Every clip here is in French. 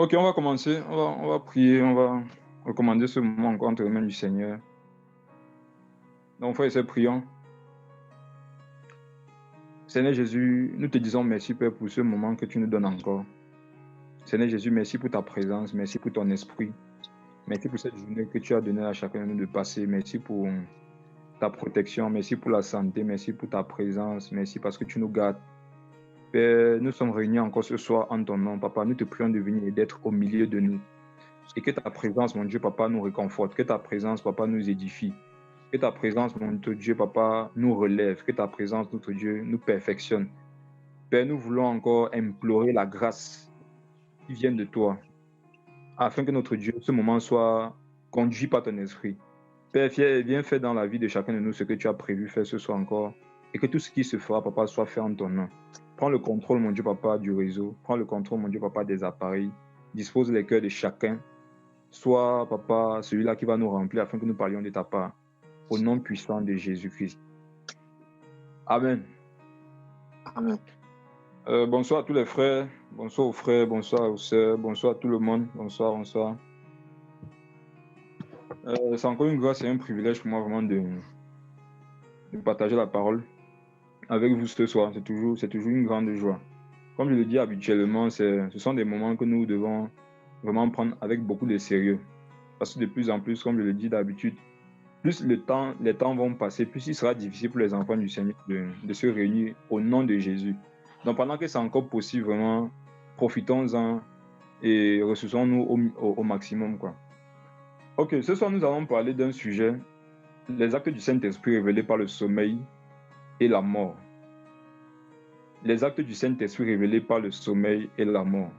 Ok, on va commencer. On va prier. On va recommander ce moment encore entre les mains du Seigneur. Donc, frère et sœurs, prions. Seigneur Jésus, nous te disons merci, Père, pour ce moment que tu nous donnes encore. Seigneur Jésus, merci pour ta présence. Merci pour ton esprit. Merci pour cette journée que tu as donnée à chacun de nous de passer. Merci pour ta protection. Merci pour la santé. Merci pour ta présence. Merci parce que tu nous gardes. Père, nous sommes réunis encore ce soir en ton nom, Papa. Nous te prions de venir et d'être au milieu de nous. Et que ta présence, mon Dieu, Papa, nous réconforte. Que ta présence, Papa, nous édifie. Que ta présence, mon Dieu, Papa, nous relève. Que ta présence, notre Dieu, nous perfectionne. Père, nous voulons encore implorer la grâce qui vient de toi, afin que notre Dieu, ce moment soit conduit par ton esprit. Père, viens faire dans la vie de chacun de nous ce que tu as prévu faire ce soir encore, et que tout ce qui se fera, Papa, soit fait en ton nom. Prends le contrôle, mon Dieu, Papa, du réseau. Prends le contrôle, mon Dieu, Papa, des appareils. Dispose les cœurs de chacun. Sois, Papa, celui-là qui va nous remplir afin que nous parlions de ta part. Au nom puissant de Jésus-Christ. Amen. Amen. Bonsoir à tous les frères, bonsoir aux frères, bonsoir aux sœurs, bonsoir à tout le monde, bonsoir. C'est encore une grâce et un privilège pour moi vraiment de partager la parole avec vous ce soir. C'est toujours une grande joie. Comme je le dis habituellement, ce sont des moments que nous devons vraiment prendre avec beaucoup de sérieux. Parce que de plus en plus, comme je le dis d'habitude, plus les temps vont passer, plus il sera difficile pour les enfants du Seigneur de se réunir au nom de Jésus. Donc pendant que c'est encore possible, vraiment, profitons-en et ressourçons-nous au maximum, quoi. Ok, ce soir nous allons parler d'un sujet, les actes du Saint-Esprit révélés par le sommeil et la mort. Les actes du Saint-Esprit révélés par le sommeil et la mort.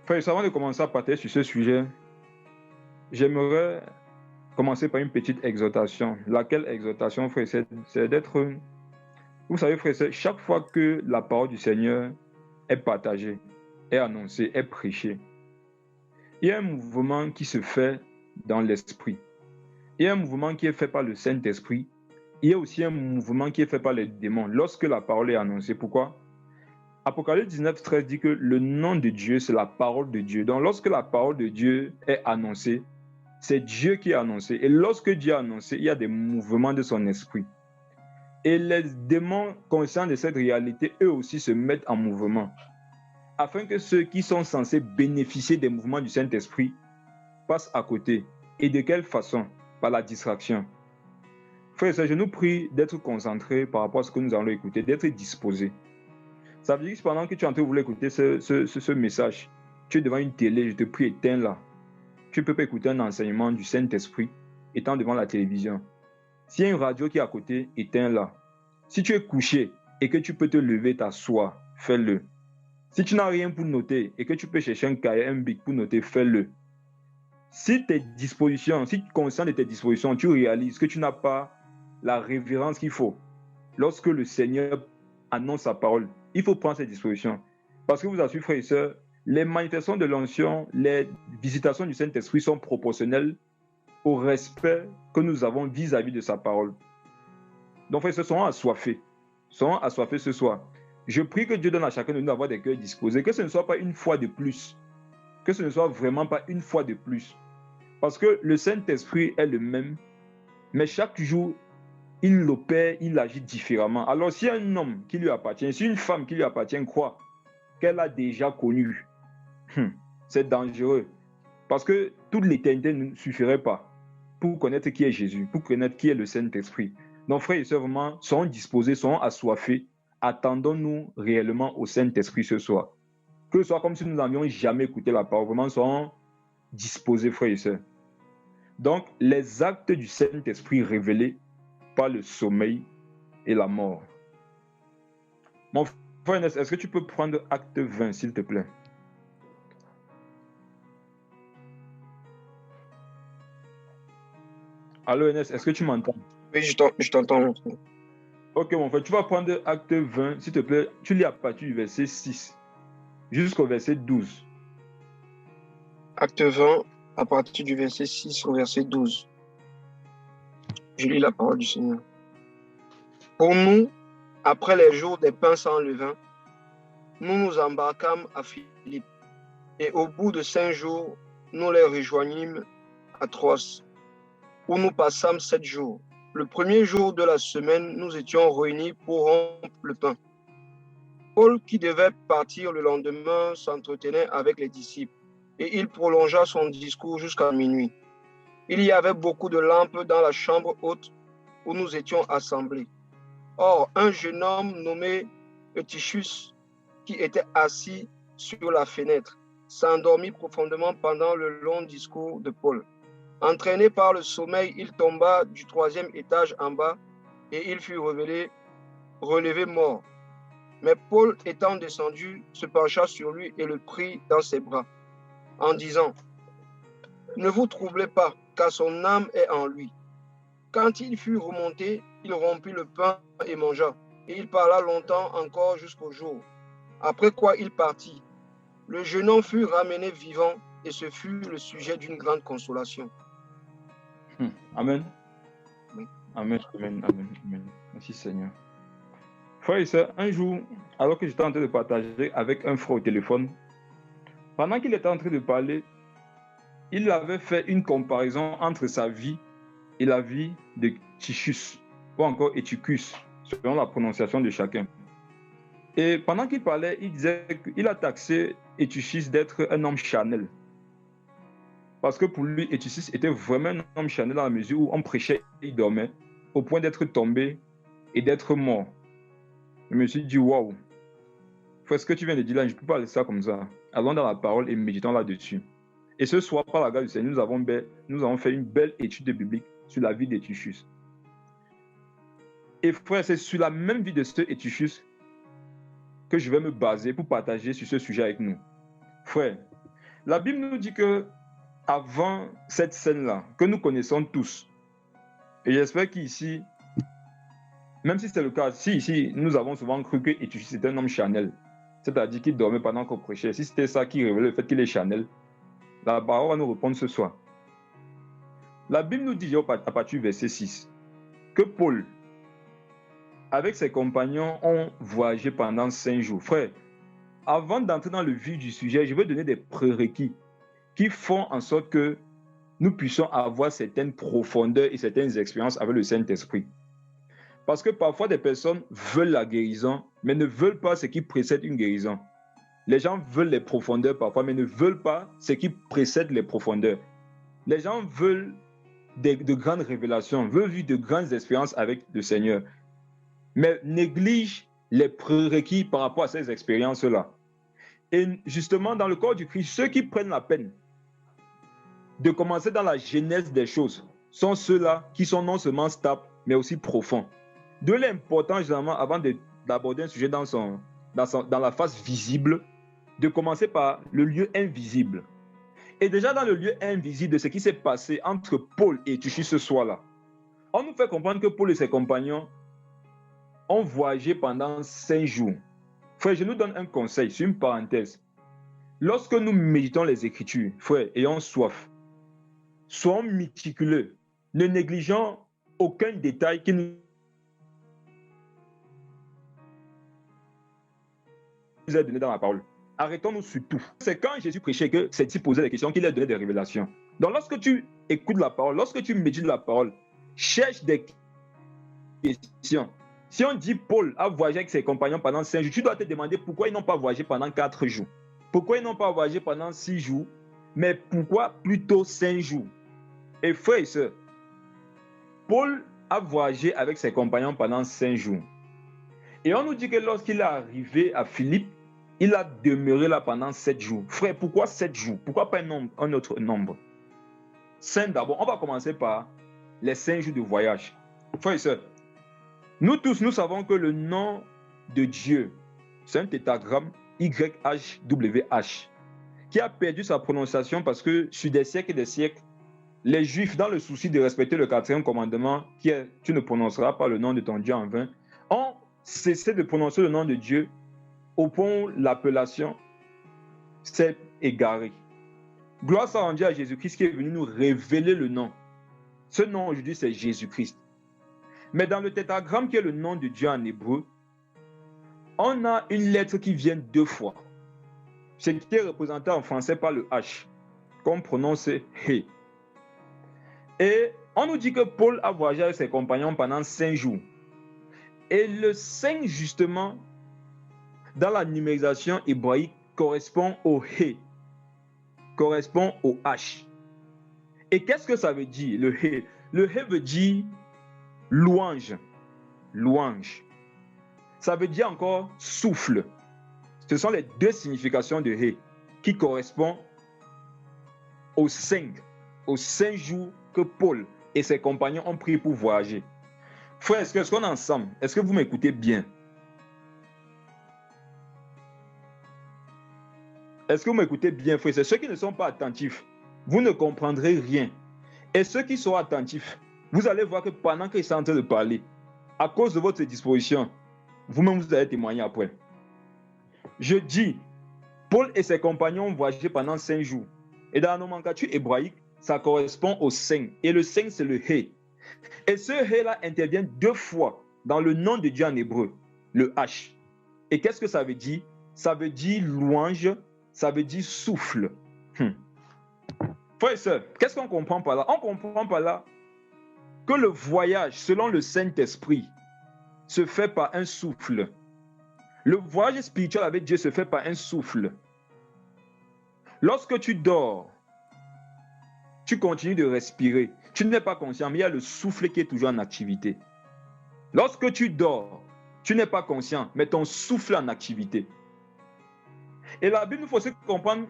Frère, avant de commencer à parler sur ce sujet, j'aimerais commencer par une petite exhortation. Laquelle exhortation, frère, c'est d'être... Vous savez, frère, chaque fois que la parole du Seigneur est partagée, est annoncée, est prêchée, il y a un mouvement qui se fait dans l'esprit. Il y a un mouvement qui est fait par le Saint-Esprit. Il y a aussi un mouvement qui est fait par les démons lorsque la parole est annoncée. Pourquoi? Apocalypse 19, 13 dit que le nom de Dieu, c'est la parole de Dieu. Donc lorsque la parole de Dieu est annoncée, c'est Dieu qui a annoncé. Et lorsque Dieu a annoncé, il y a des mouvements de son esprit. Et les démons conscients de cette réalité, eux aussi se mettent en mouvement, afin que ceux qui sont censés bénéficier des mouvements du Saint-Esprit passent à côté. Et de quelle façon? Par la distraction. Frères et sœurs, je nous prie d'être concentrés par rapport à ce que nous allons écouter, d'être disposés. Ça veut dire que pendant que tu es en train de vouloir écouter ce message, tu es devant une télé, je te prie, éteins-la. Tu ne peux pas écouter un enseignement du Saint-Esprit étant devant la télévision. S'il y a une radio qui est à côté, éteins-la. Si tu es couché et que tu peux te lever, t'asseoir, fais-le. Si tu n'as rien pour noter et que tu peux chercher un cahier, un bic pour noter, fais-le. Si tu es conscient de tes dispositions, tu réalises que tu n'as pas la révérence qu'il faut. Lorsque le Seigneur annonce sa parole, il faut prendre ses dispositions. Parce que vous assure, frères et sœurs, les manifestations de l'onction, les visitations du Saint-Esprit sont proportionnelles au respect que nous avons vis-à-vis de sa parole. Donc, frères et sœurs, soyons assoiffés. Soyons assoiffés ce soir. Je prie que Dieu donne à chacun de nous d'avoir des cœurs disposés, que ce ne soit pas une fois de plus. Que ce ne soit vraiment pas une fois de plus. Parce que le Saint-Esprit est le même, mais chaque jour, il l'opère, il agit différemment. Alors, si un homme qui lui appartient, si une femme qui lui appartient croit qu'elle a déjà connu, c'est dangereux. Parce que toute l'éternité ne suffirait pas pour connaître qui est Jésus, pour connaître qui est le Saint-Esprit. Donc, frères et sœurs, vraiment, soyons disposés, soyons assoiffés. Attendons-nous réellement au Saint-Esprit ce soir. Que ce soit comme si nous n'avions jamais écouté la parole. Vraiment, soyons disposés, frères et sœurs. Donc, les actes du Saint-Esprit révélés par le sommeil et la mort. Mon frère Ernest, est-ce que tu peux prendre acte 20, s'il te plaît? Allô Ernest, est-ce que tu m'entends? Oui, je t'entends. Ok, mon frère, tu vas prendre acte 20, s'il te plaît. Tu lis à partir du verset 6 jusqu'au verset 12. Acte 20, à partir du verset 6 au verset 12. Je lis la parole du Seigneur. Pour nous, après les jours des pains sans levain, nous nous embarquâmes à Philippe Et au bout de 5 jours, nous les rejoignîmes à Troas, où nous passâmes 7 jours. Le premier jour de la semaine, nous étions réunis pour rompre le pain. Paul, qui devait partir le lendemain, s'entretenait avec les disciples, et il prolongea son discours jusqu'à minuit. Il y avait beaucoup de lampes dans la chambre haute où nous étions assemblés. Or, un jeune homme nommé Eutychus, qui était assis sur la fenêtre, s'endormit profondément pendant le long discours de Paul. Entraîné par le sommeil, il tomba du 3e étage en bas et il fut relevé mort. Mais Paul, étant descendu, se pencha sur lui et le prit dans ses bras, en disant, « Ne vous troublez pas, car son âme est en lui. » Quand il fut remonté, il rompit le pain et mangea, et il parla longtemps encore jusqu'au jour. Après quoi il partit. Le jeune homme fut ramené vivant, et ce fut le sujet d'une grande consolation. Amen. Oui. Amen, amen, amen, amen. Merci Seigneur. Frère et sœur, un jour, alors que j'étais en train de partager avec un frère au téléphone, pendant qu'il était en train de parler, il avait fait une comparaison entre sa vie et la vie de Tychus, ou encore Eutychus, selon la prononciation de chacun. Et pendant qu'il parlait, il disait qu'il a taxé Eutychus d'être un homme charnel. Parce que pour lui, Eutychus était vraiment un homme charnel dans la mesure où on prêchait et il dormait, au point d'être tombé et d'être mort. Je me suis dit, waouh, frère, ce que tu viens de dire là, je ne peux pas laisser ça comme ça. Allons dans la parole et méditons là-dessus. Et ce soir, par la grâce du Seigneur, nous avons fait une belle étude biblique sur la vie d'Eutychus. Et frère, c'est sur la même vie de ce Eutychus que je vais me baser pour partager sur ce sujet avec nous. Frère, la Bible nous dit que avant cette scène-là, que nous connaissons tous, et j'espère qu'ici, même si c'est le cas, si ici nous avons souvent cru que Eutychus était un homme charnel, c'est-à-dire qu'il dormait pendant qu'on prêchait, si c'était ça qui révélait le fait qu'il est charnel, la parole va nous répondre ce soir. La Bible nous dit à partir du verset 6 que Paul, avec ses compagnons, ont voyagé pendant 5 jours. Frère, avant d'entrer dans le vif du sujet, je vais donner des prérequis qui font en sorte que nous puissions avoir certaines profondeurs et certaines expériences avec le Saint-Esprit. Parce que parfois, des personnes veulent la guérison, mais ne veulent pas ce qui précède une guérison. Les gens veulent les profondeurs parfois, mais ne veulent pas ce qui précède les profondeurs. Les gens veulent de grandes révélations, veulent vivre de grandes expériences avec le Seigneur, mais négligent les prérequis par rapport à ces expériences-là. Et justement, dans le corps du Christ, ceux qui prennent la peine de commencer dans la genèse des choses sont ceux-là qui sont non seulement stables, mais aussi profonds. De l'important, généralement, avant d'aborder un sujet dans la face visible, de commencer par le lieu invisible. Et déjà dans le lieu invisible de ce qui s'est passé entre Paul et Eutychus ce soir-là, on nous fait comprendre que Paul et ses compagnons ont voyagé pendant 5 jours. Frère, je nous donne un conseil, c'est une parenthèse. Lorsque nous méditons les Écritures, frère, ayons soif, soyons méticuleux, ne négligeons aucun détail qui nous est donné dans la parole. Arrêtons-nous sur tout. C'est quand Jésus prêchait que ses disciples posaient des questions qu'il leur donnait des révélations. Donc lorsque tu écoutes la parole, lorsque tu médites la parole, cherche des questions. Si on dit Paul a voyagé avec ses compagnons pendant 5 jours, tu dois te demander pourquoi ils n'ont pas voyagé pendant 4 jours. Pourquoi ils n'ont pas voyagé pendant 6 jours, mais pourquoi plutôt 5 jours. Et frères et sœurs, Paul a voyagé avec ses compagnons pendant 5 jours. Et on nous dit que lorsqu'il est arrivé à Philippe, il a demeuré là pendant 7 jours. Frère, pourquoi 7 jours? Pourquoi pas un autre nombre? 5 d'abord. On va commencer par les 5 jours de voyage. Frère et sœurs, nous tous, nous savons que le nom de Dieu, c'est un tétragramme YHWH, qui a perdu sa prononciation parce que sur des siècles et des siècles, les Juifs, dans le souci de respecter le 4e commandement, qui est « Tu ne prononceras pas le nom de ton Dieu en vain », ont cessé de prononcer le nom de Dieu au point où l'appellation s'est égarée. Gloire soit rendue à Jésus-Christ qui est venu nous révéler le nom. Ce nom aujourd'hui, c'est Jésus-Christ. Mais dans le tétragramme qui est le nom de Dieu en hébreu, on a une lettre qui vient 2 fois. ce qui est représenté en français par le H, qu'on prononce He. Et on nous dit que Paul a voyagé avec ses compagnons pendant 5 jours. Et le 5, justement, dans la numérisation hébraïque, correspond au He, correspond au H. Et qu'est-ce que ça veut dire, le He? Le He veut dire louange, louange. Ça veut dire encore souffle. Ce sont les deux significations de He qui correspondent aux 5 jours que Paul et ses compagnons ont pris pour voyager. Frère, est-ce qu'on est ensemble? Est-ce que vous m'écoutez bien? Est-ce que vous m'écoutez bien, frère? C'est ceux qui ne sont pas attentifs, vous ne comprendrez rien. Et ceux qui sont attentifs, vous allez voir que pendant qu'ils sont en train de parler, à cause de votre disposition, vous-même vous allez témoigner après. Je dis, Paul et ses compagnons ont voyagé pendant 5 jours. Et dans la nomenclature hébraïque, ça correspond au 5. Et le 5, c'est le He. Et ce He-là intervient 2 fois dans le nom de Dieu en hébreu, le H. Et qu'est-ce que ça veut dire? Ça veut dire louange, ça veut dire souffle. Frères et sœurs, qu'est-ce qu'on comprend par là? On comprend par là que le voyage, selon le Saint-Esprit, se fait par un souffle. Le voyage spirituel avec Dieu se fait par un souffle. Lorsque tu dors, tu continues de respirer. Tu n'es pas conscient, mais il y a le souffle qui est toujours en activité. Lorsque tu dors, tu n'es pas conscient, mais ton souffle est en activité. Et la Bible nous fait aussi comprendre,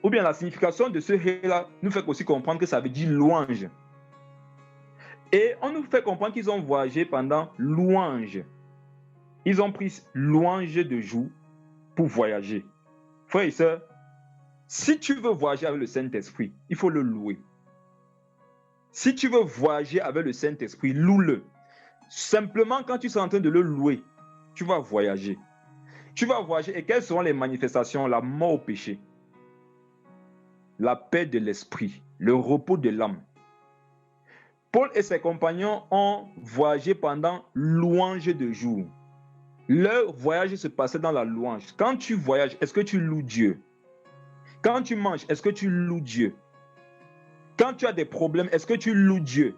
ou bien la signification de ce He-là nous fait aussi comprendre que ça veut dire louange. Et on nous fait comprendre qu'ils ont voyagé pendant louange. Ils ont pris louange de jour pour voyager. Frères et sœurs, si tu veux voyager avec le Saint-Esprit, il faut le louer. Si tu veux voyager avec le Saint-Esprit, loue-le. Simplement, quand tu seras en train de le louer, tu vas voyager. Tu vas voyager. Et quelles seront les manifestations? La mort au péché, la paix de l'esprit, le repos de l'âme. Paul et ses compagnons ont voyagé pendant louange de jour. Leur voyage se passait dans la louange. Quand tu voyages, est-ce que tu loues Dieu? Quand tu manges, est-ce que tu loues Dieu? Quand tu as des problèmes, est-ce que tu loues Dieu?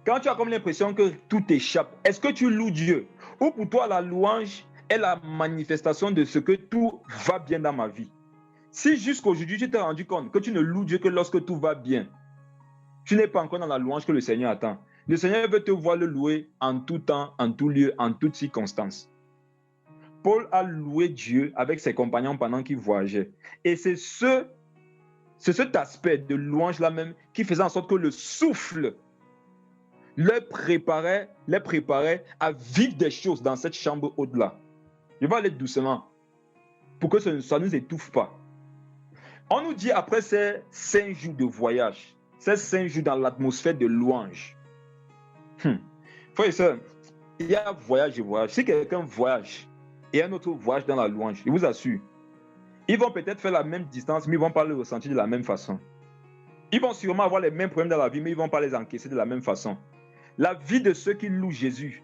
Quand tu as comme l'impression que tout échappe, est-ce que tu loues Dieu? Ou pour toi, la louange est la manifestation de ce que tout va bien dans ma vie? Si jusqu'aujourd'hui, tu t'es rendu compte que tu ne loues Dieu que lorsque tout va bien, tu n'es pas encore dans la louange que le Seigneur attend. Le Seigneur veut te voir le louer en tout temps, en tout lieu, en toutes circonstances. Paul a loué Dieu avec ses compagnons pendant qu'il voyageait. Et c'est cet aspect de louange-là même qui faisait en sorte que le souffle les préparait à vivre des choses dans cette chambre au-delà. Je vais aller doucement pour que ça ne nous étouffe pas. On nous dit après ces 5 jours de voyage, ces 5 jours dans l'atmosphère de louange. Frères et sœurs, il y a voyage et voyage. Si quelqu'un voyage et un autre voyage dans la louange, je vous assure, ils vont peut-être faire la même distance, mais ils ne vont pas le ressentir de la même façon. Ils vont sûrement avoir les mêmes problèmes dans la vie, mais ils ne vont pas les encaisser de la même façon. La vie de ceux qui louent Jésus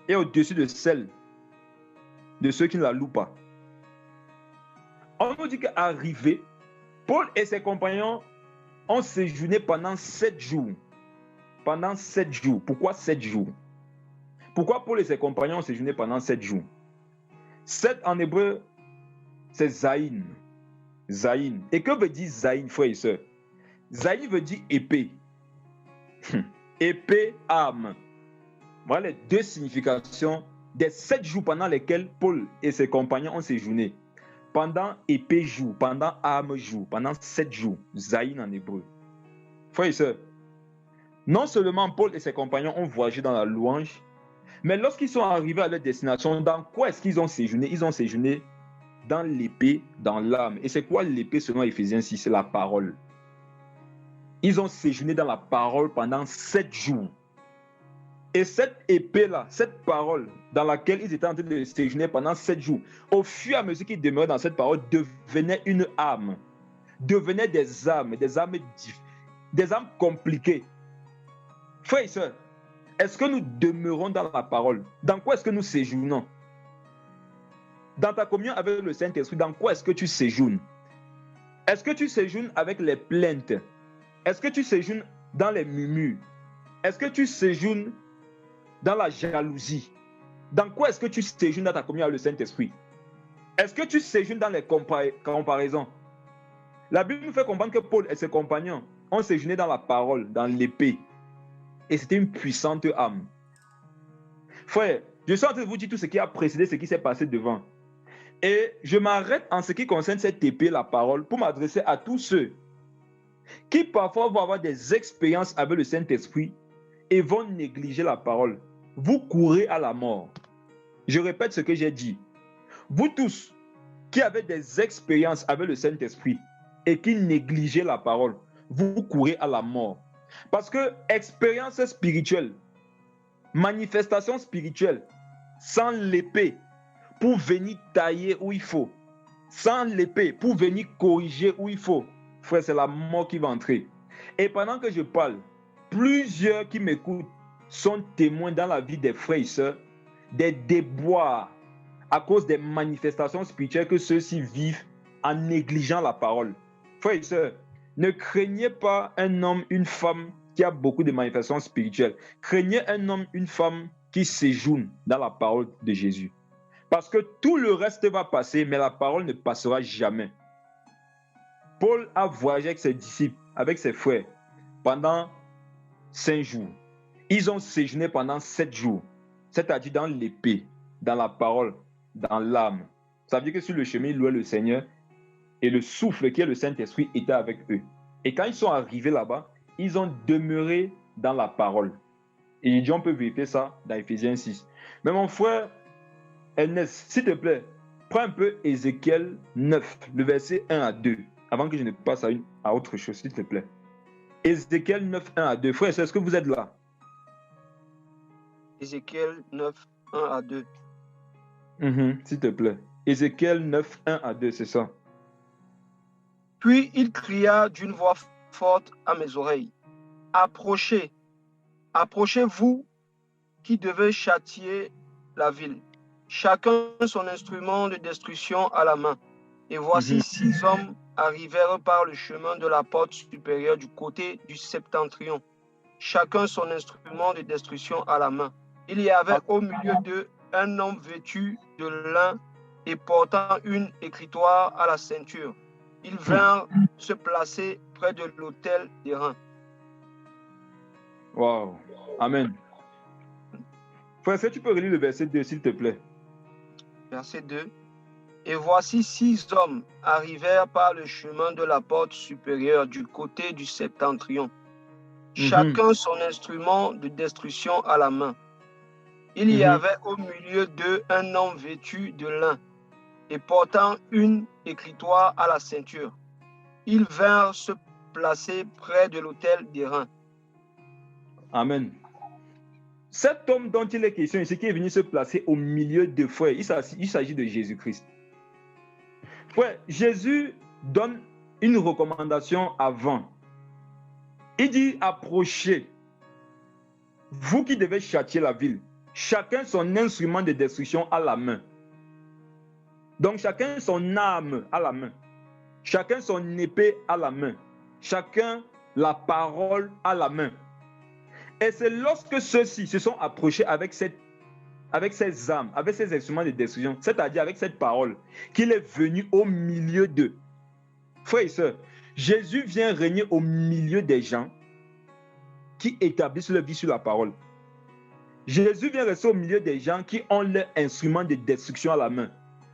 est au-dessus de celle de ceux qui ne la louent pas. On nous dit qu'arrivé, Paul et ses compagnons ont séjourné pendant 7 jours. Pendant 7 jours. Pourquoi 7 jours? Pourquoi Paul et ses compagnons ont séjourné pendant 7 jours? 7 en hébreu, c'est Zaïn. Zaïn. Et que veut dire Zaïn, frères et sœurs? Zaïn veut dire épée. Épée, arme. Voilà les 2 significations des 7 jours pendant lesquels Paul et ses compagnons ont séjourné. Pendant épée jour, pendant arme jour, pendant 7 jours. Zaïn en hébreu. Frères et sœurs, non seulement Paul et ses compagnons ont voyagé dans la louange, mais lorsqu'ils sont arrivés à leur destination, dans quoi est-ce qu'ils ont séjourné? Ils ont séjourné dans l'épée, dans l'arme. Et c'est quoi l'épée selon Éphésiens 6? C'est la parole. Ils ont séjourné dans la parole pendant 7 jours. Et cette épée-là, cette parole dans laquelle ils étaient en train de séjourner pendant 7 jours, au fur et à mesure qu'ils demeuraient dans cette parole, devenait une arme. Devenait des armes compliquées. Frères et sœurs, est-ce que nous demeurons dans la parole? Dans quoi est-ce que nous séjournons? Dans ta communion avec le Saint-Esprit, dans quoi est-ce que tu séjournes? Est-ce que tu séjournes avec les plaintes? Est-ce que tu séjournes dans les murmures? Est-ce que tu séjournes dans la jalousie? Dans quoi est-ce que tu séjournes dans ta communion avec le Saint-Esprit? Est-ce que tu séjournes dans les comparaisons? La Bible nous fait comprendre que Paul et ses compagnons ont séjourné dans la parole, dans l'épée. Et c'était une puissante âme. Frère, je suis en train de vous dire tout ce qui a précédé ce qui s'est passé devant. Et je m'arrête en ce qui concerne cette épée, la parole, pour m'adresser à tous ceux qui parfois vont avoir des expériences avec le Saint-Esprit et vont négliger la parole. Vous courez à la mort. Je répète ce que j'ai dit. Vous tous qui avez des expériences avec le Saint-Esprit et qui négligez la parole, vous courez à la mort. Parce que expérience spirituelle, manifestation spirituelle, sans l'épée pour venir tailler où il faut, sans l'épée pour venir corriger où il faut, frère, c'est la mort qui va entrer. Et pendant que je parle, plusieurs qui m'écoutent sont témoins dans la vie des frères et sœurs des déboires à cause des manifestations spirituelles que ceux-ci vivent en négligeant la parole. Frères et sœurs, ne craignez pas un homme, une femme qui a beaucoup de manifestations spirituelles. Craignez un homme, une femme qui séjourne dans la parole de Jésus. Parce que tout le reste va passer, mais la parole ne passera jamais. Paul a voyagé avec ses disciples, avec ses frères, pendant 5 jours. Ils ont séjourné pendant 7 jours, c'est-à-dire dans l'épée, dans la parole, dans l'âme. Ça veut dire que sur le chemin, ils louaient le Seigneur et le souffle qui est le Saint-Esprit était avec eux. Et quand ils sont arrivés là-bas, ils ont demeuré dans la parole. Et on peut vérifier ça dans Éphésiens 6. Mais mon frère Ernest, s'il te plaît, prends un peu Ézéchiel 9, le verset 1 à 2, avant que je ne passe à autre chose, s'il te plaît. Ézéchiel 9, 1 à 2. Frère, est-ce que vous êtes là? Ézéchiel 9, 1 à 2. S'il te plaît. Ézéchiel 9, 1 à 2, c'est ça. Puis il cria d'une voix forte à mes oreilles. Approchez, approchez-vous qui devez châtier la ville. Chacun son instrument de destruction à la main. Et voici 6 hommes arrivèrent par le chemin de la porte supérieure du côté du septentrion. Chacun son instrument de destruction à la main. Il y avait au milieu d'eux un homme vêtu de lin et portant une écritoire à la ceinture. Ils vinrent se placer près de l'autel des reins. Wow. Amen. Frère, est-ce que tu peux relire le verset 2, s'il te plaît? Verset 2. Et voici 6 hommes arrivèrent par le chemin de la porte supérieure du côté du septentrion. Chacun son instrument de destruction à la main. Il y avait au milieu d'eux un homme vêtu de lin et portant une écritoire à la ceinture. Ils vinrent se placer près de l'autel des reins. Amen. Cet homme dont il est question ici, qui est venu se placer au milieu de frères, il s'agit de Jésus-Christ. Frère, Jésus donne une recommandation avant. Il dit, approchez, vous qui devez châtier la ville, chacun son instrument de destruction à la main. Donc chacun son arme à la main, chacun son épée à la main, chacun la parole à la main. Et c'est lorsque ceux-ci se sont approchés avec ces armes, avec ces instruments de destruction, c'est-à-dire avec cette parole, qu'il est venu au milieu d'eux. Frères et sœurs, Jésus vient régner au milieu des gens qui établissent leur vie sur la parole. Jésus vient rester au milieu des gens qui ont leurs instruments de destruction à la main,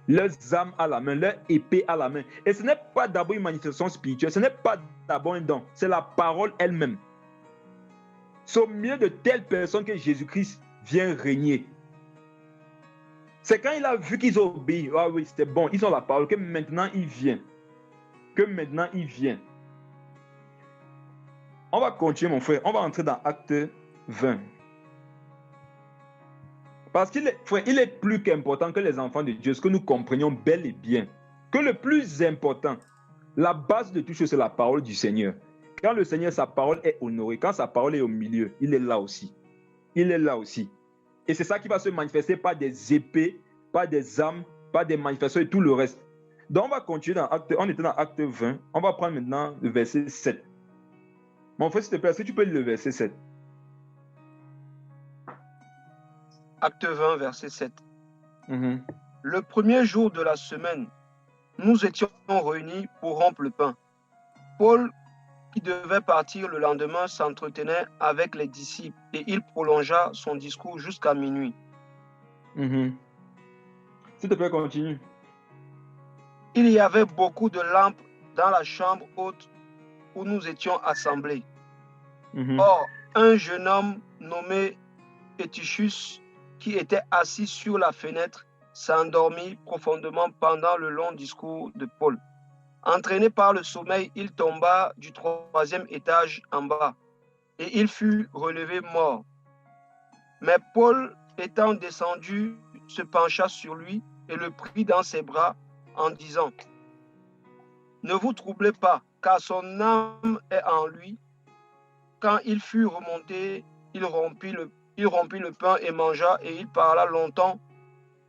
leurs armes à la main, leur épée à la main. Et ce n'est pas d'abord une manifestation spirituelle, ce n'est pas d'abord un don, c'est la parole elle-même. C'est au milieu de telles personnes que Jésus-Christ vient régner. C'est quand il a vu qu'ils ont obéi, ah oui, c'était bon, ils ont la parole, que maintenant il vient. On va continuer, mon frère. On va entrer dans Acte 20. Parce qu'il est plus qu'important que les enfants de Dieu, ce que nous comprenions bel et bien. Que le plus important, la base de tout chose, c'est la parole du Seigneur. Quand le Seigneur, sa parole est honorée, quand sa parole est au milieu, il est là aussi. Il est là aussi. Et c'est ça qui va se manifester par des épées, par des armes, par des manifestations et tout le reste. Donc, on va continuer dans Acte, on était dans Acte 20. On va prendre maintenant le verset 7. Mon frère, s'il te plaît, est-ce que tu peux lire le verset 7? Acte 20, verset 7. Mhm. Le premier jour de la semaine, nous étions réunis pour rompre le pain. Paul, qui devait partir le lendemain, s'entretenait avec les disciples et il prolongea son discours jusqu'à minuit. Mhm. S'il te plaît, continue. Il y avait beaucoup de lampes dans la chambre haute où nous étions assemblés. Mhm. Or, un jeune homme nommé Eutychus, qui était assis sur la fenêtre, s'endormit profondément pendant le long discours de Paul. Entraîné par le sommeil, il tomba du 3e étage en bas et il fut relevé mort. Mais Paul, étant descendu, se pencha sur lui et le prit dans ses bras en disant: Ne vous troublez pas, car son âme est en lui. Quand il fut remonté, il rompit le pain et mangea, et il parla longtemps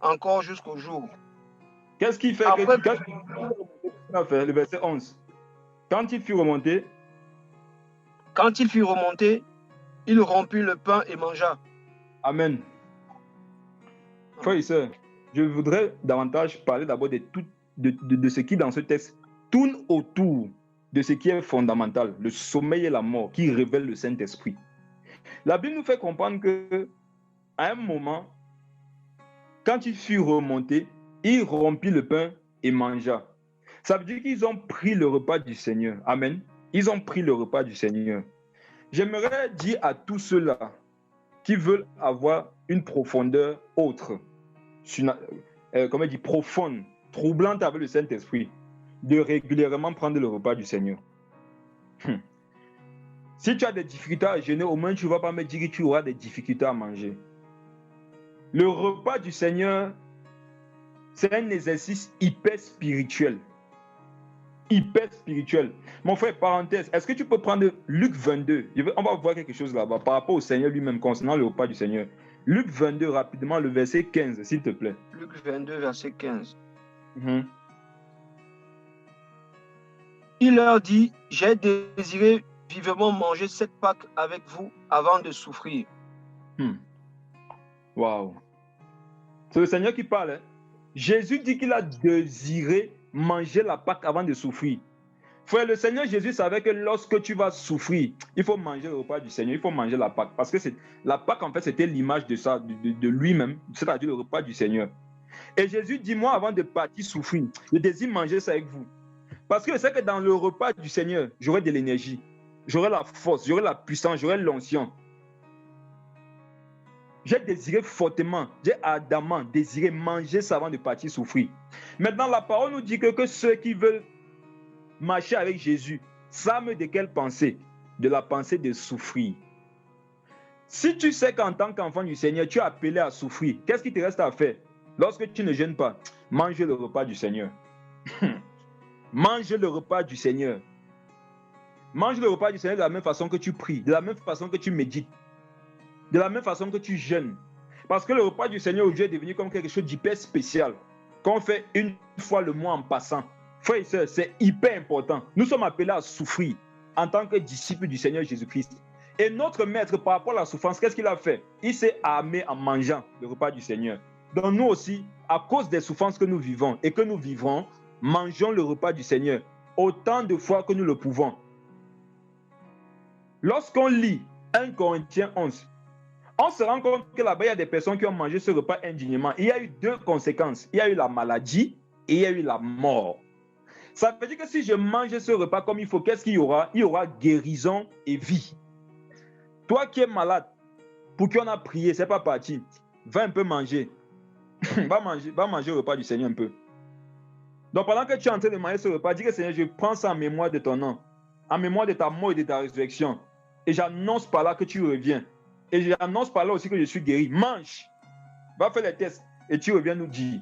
encore jusqu'au jour. Qu'est-ce qu'il fait? Après, Qu'est-ce qu'il a fait? Le verset 11. Quand il fut remonté, il rompit le pain et mangea. Amen. Frères et sœurs, je voudrais davantage parler d'abord de ce qui, dans ce texte, tourne autour de ce qui est fondamental, le sommeil et la mort, qui révèle le Saint-Esprit. La Bible nous fait comprendre que, à un moment, quand il fut remonté, il rompit le pain et mangea. Ça veut dire qu'ils ont pris le repas du Seigneur. Amen. Ils ont pris le repas du Seigneur. J'aimerais dire à tous ceux-là qui veulent avoir une profondeur autre, comment dire, profonde, troublante avec le Saint-Esprit, de régulièrement prendre le repas du Seigneur. Si tu as des difficultés à jeûner, au moins tu ne vas pas me dire que tu auras des difficultés à manger. Le repas du Seigneur, c'est un exercice hyper spirituel. Hyper spirituel. Mon frère, parenthèse, est-ce que tu peux prendre Luc 22? On va voir quelque chose là-bas par rapport au Seigneur lui-même concernant le repas du Seigneur. Luc 22, rapidement, le verset 15, s'il te plaît. Luc 22, verset 15. Mm-hmm. Il leur dit: J'ai désiré vivement manger cette Pâque avec vous avant de souffrir. Waouh. C'est le Seigneur qui parle. Hein? Jésus dit qu'il a désiré manger la Pâque avant de souffrir. Frère, le Seigneur Jésus savait que lorsque tu vas souffrir, il faut manger le repas du Seigneur, il faut manger la Pâque. Parce que la Pâque, en fait, c'était l'image de ça, de lui-même, c'est-à-dire le repas du Seigneur. Et Jésus dit, moi, avant de partir souffrir, je désire manger ça avec vous. Parce que je sais que dans le repas du Seigneur, j'aurai de l'énergie, j'aurai la force, j'aurai la puissance, j'aurai l'onction. J'ai désiré fortement, j'ai ardemment désiré manger ça avant de partir souffrir. Maintenant, la parole nous dit que ceux qui veulent marcher avec Jésus savent de quelle pensée? De la pensée de souffrir. Si tu sais qu'en tant qu'enfant du Seigneur, tu es appelé à souffrir, qu'est-ce qui te reste à faire? Lorsque tu ne jeûnes pas, mange le repas du Seigneur. Mange le repas du Seigneur. Mange le repas du Seigneur de la même façon que tu pries, de la même façon que tu médites, de la même façon que tu jeûnes. Parce que le repas du Seigneur aujourd'hui est devenu comme quelque chose d'hyper spécial, qu'on fait une fois le mois en passant. Frères et sœurs, c'est hyper important. Nous sommes appelés à souffrir en tant que disciples du Seigneur Jésus-Christ. Et notre maître, par rapport à la souffrance, qu'est-ce qu'il a fait? Il s'est armé en mangeant le repas du Seigneur. Donc nous aussi, à cause des souffrances que nous vivons et que nous vivrons, mangeons le repas du Seigneur autant de fois que nous le pouvons. Lorsqu'on lit 1 Corinthiens 11, on se rend compte que là-bas, il y a des personnes qui ont mangé ce repas indignement. Il y a eu deux conséquences. Il y a eu la maladie et il y a eu la mort. Ça veut dire que si je mange ce repas comme il faut, qu'est-ce qu'il y aura? Il y aura guérison et vie. Toi qui es malade, pour qui on a prié, c'est pas parti. Va un peu manger. va manger le repas du Seigneur un peu. Donc pendant que tu es en train de manger ce repas, dis que Seigneur, je prends ça en mémoire de ton nom, en mémoire de ta mort et de ta résurrection. Et j'annonce par là que tu reviens. Et j'annonce par là aussi que je suis guéri. Mange. Va faire les tests et tu reviens nous dire.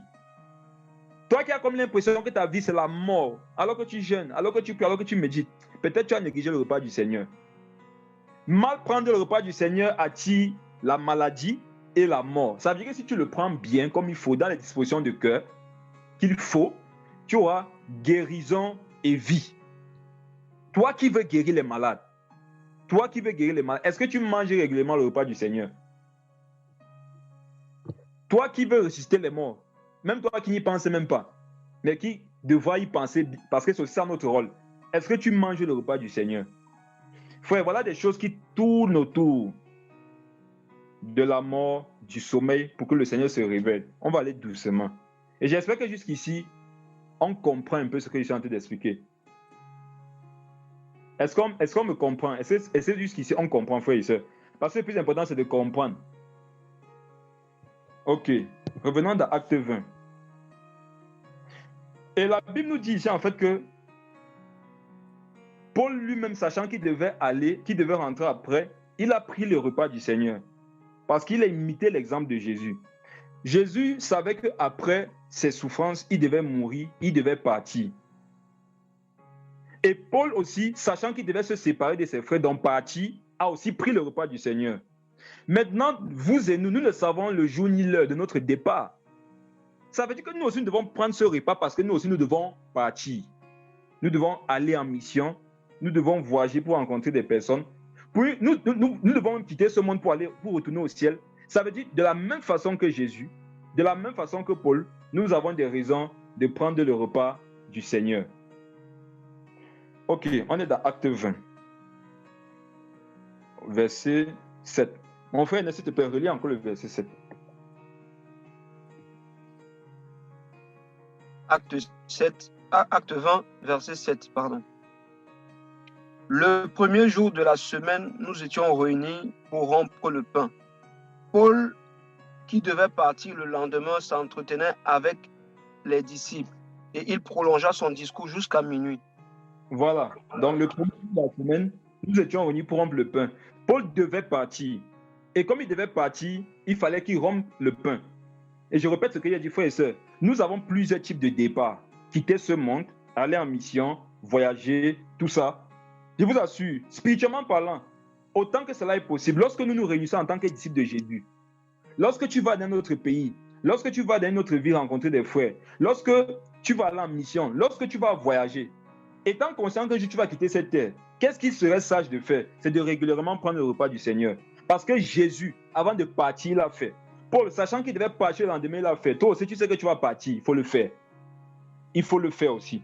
Toi qui as comme l'impression que ta vie c'est la mort, alors que tu jeûnes, alors que tu pries, alors que tu médites, peut-être tu as négligé le repas du Seigneur. Mal prendre le repas du Seigneur attire la maladie et la mort. Ça veut dire que si tu le prends bien, comme il faut, dans les dispositions de cœur, qu'il faut, tu auras guérison et vie. Toi qui veux guérir les malades, est-ce que tu manges régulièrement le repas du Seigneur? Toi qui veux ressusciter les morts, même toi qui n'y penses même pas, mais qui devra y penser parce que c'est ça notre rôle, est-ce que tu manges le repas du Seigneur? Frère, voilà des choses qui tournent autour de la mort, du sommeil, pour que le Seigneur se révèle. On va aller doucement. Et j'espère que jusqu'ici, on comprend un peu ce que je suis en train d'expliquer. Est-ce qu'on me comprend? Est-ce que jusqu'ici, on comprend, frère et soeur? Parce que le plus important, c'est de comprendre. Ok, revenons dans Acte 20. Et la Bible nous dit ici, en fait, que Paul lui-même, sachant qu'il devait rentrer après, il a pris le repas du Seigneur. Parce qu'il a imité l'exemple de Jésus. Jésus savait qu'après ses souffrances, il devait mourir, il devait partir. Et Paul aussi, sachant qu'il devait se séparer de ses frères, donc partir, a aussi pris le repas du Seigneur. Maintenant, vous et nous ne savons le jour ni l'heure de notre départ. Ça veut dire que nous aussi, nous devons prendre ce repas parce que nous aussi, nous devons partir. Nous devons aller en mission, nous devons voyager pour rencontrer des personnes. Puis nous devons quitter ce monde pour retourner au ciel. Ça veut dire de la même façon que Jésus, de la même façon que Paul, nous avons des raisons de prendre le repas du Seigneur. Ok, on est dans Acte 20, verset 7. Mon frère, s'il te plaît, relis encore le verset 7. Acte 20, verset 7, pardon. Le premier jour de la semaine, nous étions réunis pour rompre le pain. Paul, qui devait partir le lendemain, s'entretenait avec les disciples et il prolongea son discours jusqu'à minuit. Voilà. Donc, le premier jour de la semaine, nous étions réunis pour rompre le pain. Paul devait partir. Et comme il devait partir, il fallait qu'il rompe le pain. Et je répète ce qu'il a dit, frères et sœurs. Nous avons plusieurs types de départs. Quitter ce monde, aller en mission, voyager, tout ça. Je vous assure, spirituellement parlant, autant que cela est possible, lorsque nous nous réunissons en tant que disciples de Jésus, lorsque tu vas dans un autre pays, lorsque tu vas dans une autre ville rencontrer des frères, lorsque tu vas aller en mission, lorsque tu vas voyager, étant conscient que tu vas quitter cette terre, qu'est-ce qu'il serait sage de faire? C'est de régulièrement prendre le repas du Seigneur. Parce que Jésus, avant de partir, il l'a fait. Paul, sachant qu'il devait partir le lendemain, il l'a fait. Toi aussi, tu sais que tu vas partir, il faut le faire. Il faut le faire aussi.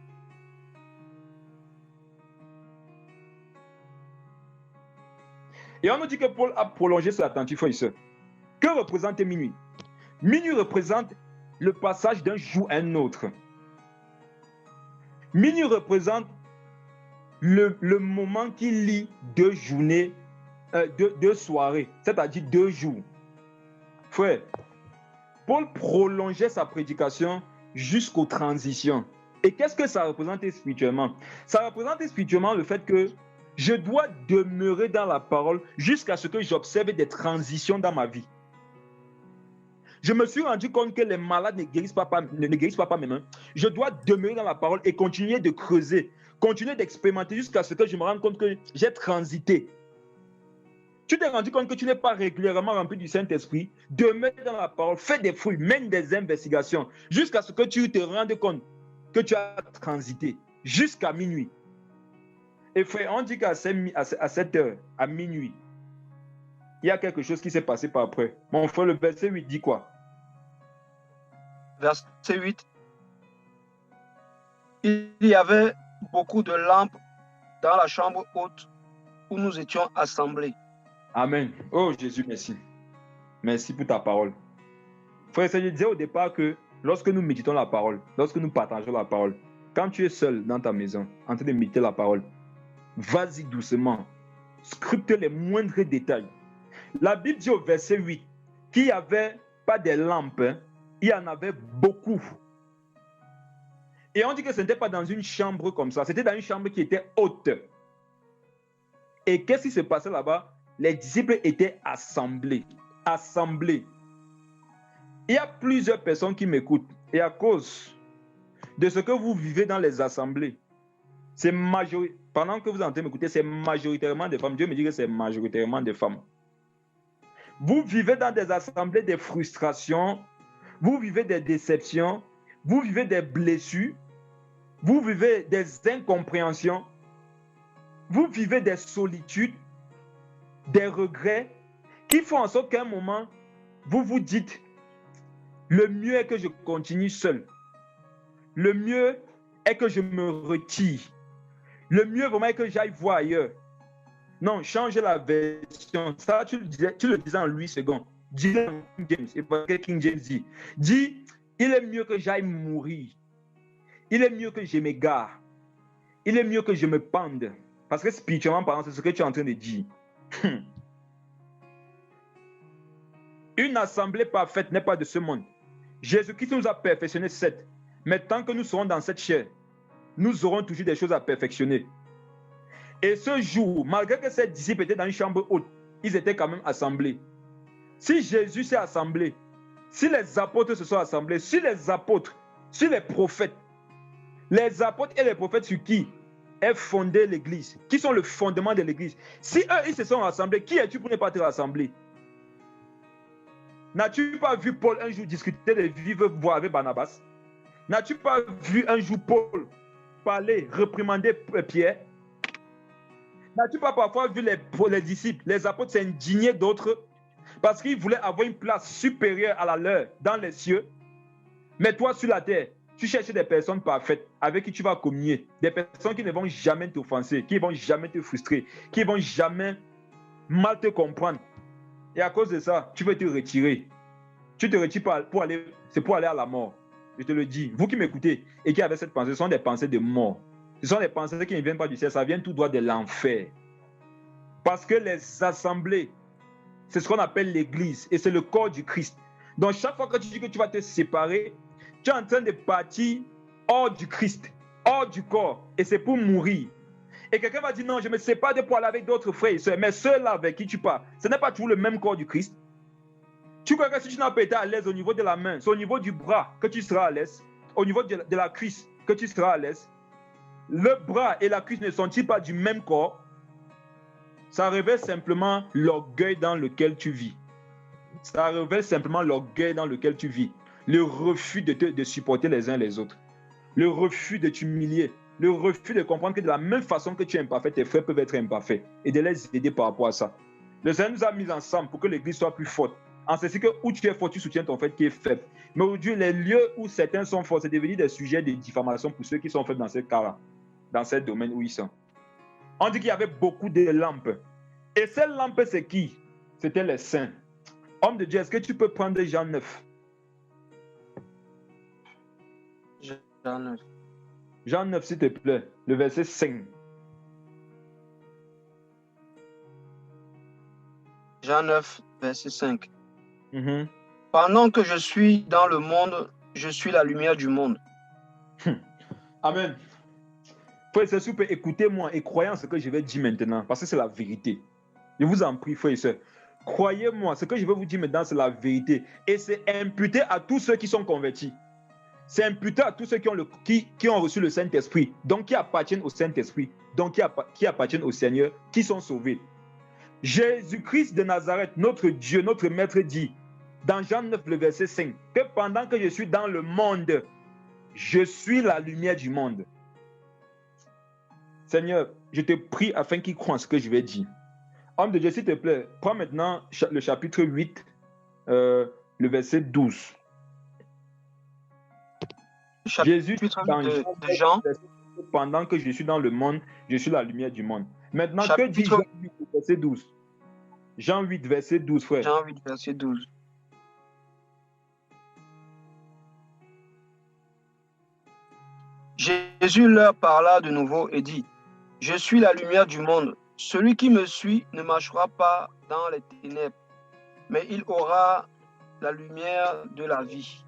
Et on nous dit que Paul a prolongé son attentif, frère et sœur. Que représente minuit? Minuit représente le passage d'un jour à un autre. Minuit représente le moment qui lie deux journées, deux soirées, c'est-à-dire 2 jours. Frère, Paul prolongeait sa prédication jusqu'aux transitions. Et qu'est-ce que ça représente spirituellement? Ça représente spirituellement le fait que je dois demeurer dans la parole jusqu'à ce que j'observe des transitions dans ma vie. Je me suis rendu compte que les malades ne guérissent pas par mes mains. Je dois demeurer dans la parole et continuer de creuser, continuer d'expérimenter jusqu'à ce que je me rende compte que j'ai transité. Tu t'es rendu compte que tu n'es pas régulièrement rempli du Saint-Esprit, demeure dans la parole, fais des fouilles, mène des investigations, jusqu'à ce que tu te rendes compte que tu as transité, jusqu'à minuit. Et frère, on dit qu'à cette heure, à minuit, il y a quelque chose qui s'est passé par après. Mon frère, le verset 8 dit quoi? Verset 8. Il y avait beaucoup de lampes dans la chambre haute où nous étions assemblés. Amen. Oh Jésus, merci. Merci pour ta parole. Frère, je disais au départ que lorsque nous méditons la parole, lorsque nous partageons la parole, quand tu es seul dans ta maison, en train de méditer la parole, vas-y doucement, scrute les moindres détails. La Bible dit au verset 8 qu'il n'y avait pas des lampes, il y en avait beaucoup. Et on dit que ce n'était pas dans une chambre comme ça, c'était dans une chambre qui était haute. Et qu'est-ce qui se passait là-bas? Les disciples étaient assemblés. Il y a plusieurs personnes qui m'écoutent. Et à cause de ce que vous vivez dans les assemblées, pendant que vous entendez m'écouter, c'est majoritairement des femmes. Dieu me dit que c'est majoritairement des femmes. Vous vivez dans des assemblées des frustrations, vous vivez des déceptions, vous vivez des blessures, vous vivez des incompréhensions, vous vivez des solitudes, des regrets, qui font en sorte qu'à un moment, vous vous dites, le mieux est que je continue seul. Le mieux est que je me retire. Le mieux vraiment est que j'aille voir ailleurs. Non, change la version. Ça, tu le disais en 8 secondes. Dis en King James, et parce que King James dit, il est mieux que j'aille mourir. Il est mieux que je m'égare. Il est mieux que je me pende. Parce que spirituellement parlant, c'est ce que tu es en train de dire. Une assemblée parfaite n'est pas de ce monde. Jésus-Christ nous a perfectionné, certes. Mais tant que nous serons dans cette chair, nous aurons toujours des choses à perfectionner. Et ce jour, malgré que ces disciples étaient dans une chambre haute, ils étaient quand même assemblés. Si Jésus s'est assemblé, si les apôtres se sont assemblés, si les apôtres, si les prophètes et les prophètes sur qui est fondée l'Église, qui sont le fondement de l'Église, si eux, ils se sont rassemblés, qui es-tu pour ne pas te rassembler? N'as-tu pas vu Paul un jour discuter de vivre boire avec Barnabas? N'as-tu pas vu un jour Paul parler, réprimander Pierre? N'as-tu pas parfois vu les disciples, les apôtres s'indigner d'autres parce qu'ils voulaient avoir une place supérieure à la leur dans les cieux? Mais toi, sur la terre, tu cherches des personnes parfaites avec qui tu vas communier, des personnes qui ne vont jamais t'offenser, qui ne vont jamais te frustrer, qui ne vont jamais mal te comprendre. Et à cause de ça, tu veux te retirer. Tu te retires c'est pour aller à la mort. Je te le dis. Vous qui m'écoutez et qui avez cette pensée, ce sont des pensées de mort. Ce sont des pensées qui ne viennent pas du ciel, ça vient tout droit de l'enfer. Parce que les assemblées, c'est ce qu'on appelle l'Église et c'est le corps du Christ. Donc chaque fois que tu dis que tu vas te séparer, tu es en train de partir hors du Christ, hors du corps, et c'est pour mourir. Et quelqu'un va dire non, je me sépare de pour aller avec d'autres frères et sœurs, mais ceux-là avec qui tu pars, ce n'est pas toujours le même corps du Christ. Tu crois que si tu n'as pas été à l'aise au niveau de la main, c'est au niveau du bras que tu seras à l'aise, au niveau de la cuisse que tu seras à l'aise. Le bras et la cuisse ne sont-ils pas du même corps? Ça révèle simplement l'orgueil dans lequel tu vis. Ça révèle simplement l'orgueil dans lequel tu vis. Le refus de supporter les uns les autres. Le refus de t'humilier. Le refus de comprendre que de la même façon que tu es imparfait, tes frères peuvent être imparfaits. Et de les aider par rapport à ça. Le Seigneur nous a mis ensemble pour que l'Église soit plus forte. En ceci que où tu es fort, tu soutiens ton frère qui est faible. Mais aujourd'hui, les lieux où certains sont forts, c'est devenu des sujets de diffamation pour ceux qui sont faibles dans ce cas-là, dans ce domaine où ils sont. On dit qu'il y avait beaucoup de lampes. Et ces lampes, c'est qui? C'était les saints. Homme de Dieu, est-ce que tu peux prendre Jean 9? Jean 9. Jean 9, s'il te plaît, le verset 5. Jean 9, verset 5. Mm-hmm. Pendant que je suis dans le monde, je suis la lumière du monde. Amen. Frère et sœurs, écoutez-moi et croyez en ce que je vais dire maintenant, parce que c'est la vérité. Je vous en prie, frère et sœurs. Croyez-moi, ce que je vais vous dire maintenant, c'est la vérité. Et c'est imputé à tous ceux qui sont convertis. C'est imputé à tous ceux qui ont reçu le Saint-Esprit, donc qui appartiennent au Saint-Esprit, donc qui appartiennent au Seigneur, qui sont sauvés. Jésus-Christ de Nazareth, notre Dieu, notre Maître dit, dans Jean 9, le verset 5, que pendant que je suis dans le monde, je suis la lumière du monde. Seigneur, je te prie afin qu'ils croient en ce que je vais dire. Homme de Dieu, s'il te plaît, prends maintenant le chapitre 8, le verset 12. Jésus dit dans Jean, pendant que je suis dans le monde, je suis la lumière du monde. Maintenant, que dit Jean 8, verset 12? Jean 8, verset 12, frère. Jean 8, verset 12. Jésus leur parla de nouveau et dit, « Je suis la lumière du monde. Celui qui me suit ne marchera pas dans les ténèbres, mais il aura la lumière de la vie. »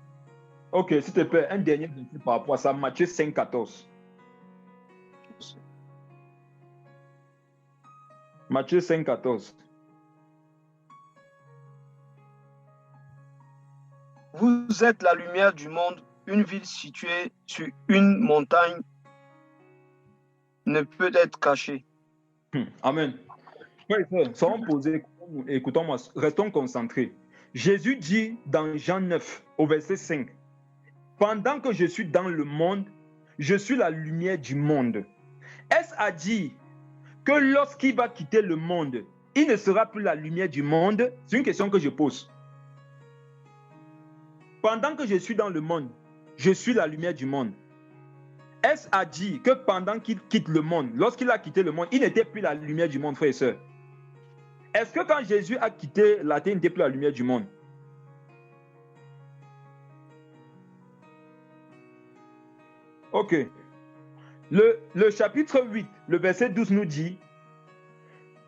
Ok, s'il te plaît, un dernier verset par rapport à ça, Matthieu 5, 14. Matthieu 5, 14. Vous êtes la lumière du monde. Une ville située sur une montagne ne peut être cachée. Amen. Oui, soyons posés, écoutons-moi, restons concentrés. Jésus dit dans Jean 9, au verset 5, pendant que je suis dans le monde, je suis la lumière du monde. Est-ce à dire que lorsqu'il va quitter le monde, il ne sera plus la lumière du monde? C'est une question que je pose. Pendant que je suis dans le monde, je suis la lumière du monde. Est-ce à dire que pendant qu'il quitte le monde, lorsqu'il a quitté le monde, il n'était plus la lumière du monde, frères et sœurs? Est-ce que quand Jésus a quitté la terre, il n'était plus la lumière du monde? Ok. Le chapitre 8, le verset 12 nous dit,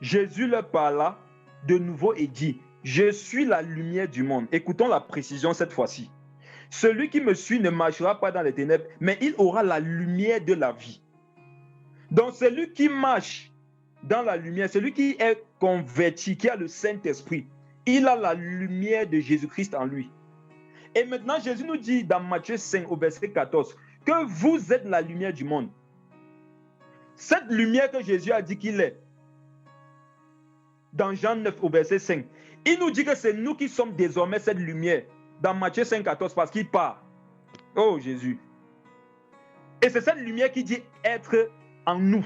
Jésus leur parla de nouveau et dit, je suis la lumière du monde. Écoutons la précision cette fois-ci. Celui qui me suit ne marchera pas dans les ténèbres, mais il aura la lumière de la vie. Donc celui qui marche dans la lumière, celui qui est converti, qui a le Saint-Esprit, il a la lumière de Jésus-Christ en lui. Et maintenant, Jésus nous dit dans Matthieu 5 au verset 14 que vous êtes la lumière du monde. Cette lumière que Jésus a dit qu'il est, dans Jean 9 au verset 5, il nous dit que c'est nous qui sommes désormais cette lumière dans Matthieu 5, 14 parce qu'il part. Oh Jésus. Et c'est cette lumière qui dit être en nous.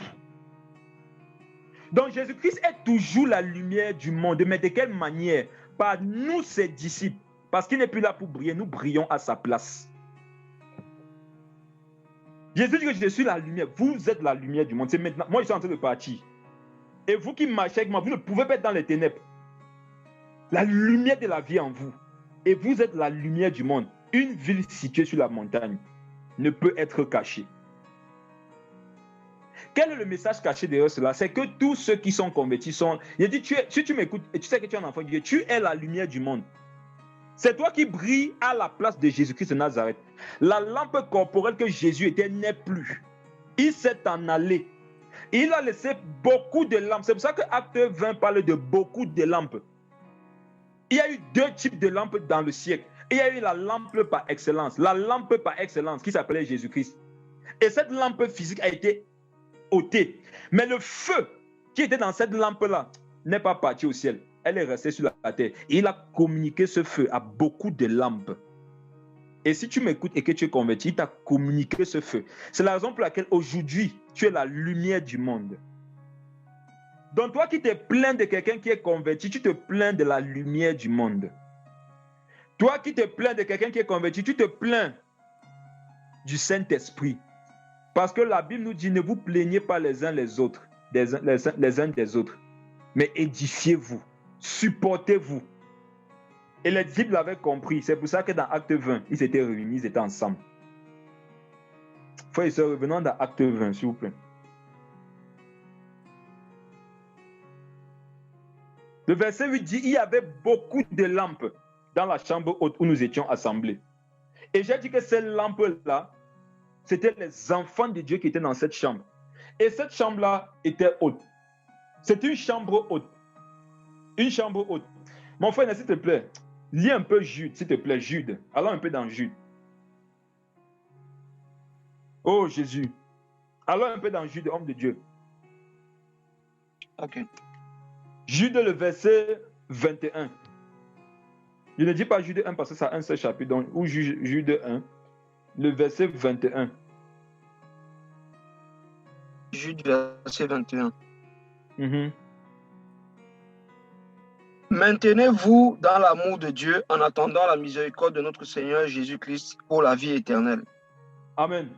Donc Jésus-Christ est toujours la lumière du monde. Mais de quelle manière? Par nous, ses disciples. Parce qu'il n'est plus là pour briller, nous brillons à sa place. Jésus dit que je suis la lumière. Vous êtes la lumière du monde. C'est maintenant. Moi, je suis en train de partir. Et vous qui marchez avec moi, vous ne pouvez pas être dans les ténèbres. La lumière de la vie en vous. Et vous êtes la lumière du monde. Une ville située sur la montagne ne peut être cachée. Quel est le message caché derrière cela? C'est que tous ceux qui sont convertis sont... Il dit, si tu m'écoutes et tu sais que tu es un enfant de Dieu, tu es la lumière du monde. C'est toi qui brilles à la place de Jésus-Christ de Nazareth. La lampe corporelle que Jésus était n'est plus. Il s'est en allé. Il a laissé beaucoup de lampes. C'est pour ça que Acte 20 parle de beaucoup de lampes. Il y a eu deux types de lampes dans le siècle. Il y a eu la lampe par excellence. La lampe par excellence qui s'appelait Jésus-Christ. Et cette lampe physique a été ôtée. Mais le feu qui était dans cette lampe-là n'est pas parti au ciel. Elle est restée sur la terre. Et il a communiqué ce feu à beaucoup de lampes. Et si tu m'écoutes et que tu es converti, il t'a communiqué ce feu. C'est la raison pour laquelle aujourd'hui, tu es la lumière du monde. Donc toi qui te plains de quelqu'un qui est converti, tu te plains de la lumière du monde. Toi qui te plains de quelqu'un qui est converti, tu te plains du Saint-Esprit. Parce que la Bible nous dit, ne vous plaignez pas les uns les autres, les uns des autres, mais édifiez-vous, supportez-vous. Et les disciples l'avaient compris. C'est pour ça que dans Acte 20, ils étaient réunis, ils étaient ensemble. Frères et sœurs, revenons dans Acte 20, s'il vous plaît. Le verset 8 dit, il y avait beaucoup de lampes dans la chambre haute où nous étions assemblés. Et j'ai dit que ces lampes-là, c'était les enfants de Dieu qui étaient dans cette chambre. Et cette chambre-là était haute. C'est une chambre haute. Une chambre haute. Mon frère, s'il te plaît, lis un peu Jude, s'il te plaît, Jude. Allons un peu dans Jude. Oh Jésus. Allons un peu dans Jude, homme de Dieu. Ok. Jude, le verset 21. Je ne dis pas Jude 1 parce que ça a un seul chapitre. Donc, ou Jude 1, le verset 21. Jude, verset 21. Mm-hmm. Maintenez-vous dans l'amour de Dieu en attendant la miséricorde de notre Seigneur Jésus-Christ pour la vie éternelle. Amen.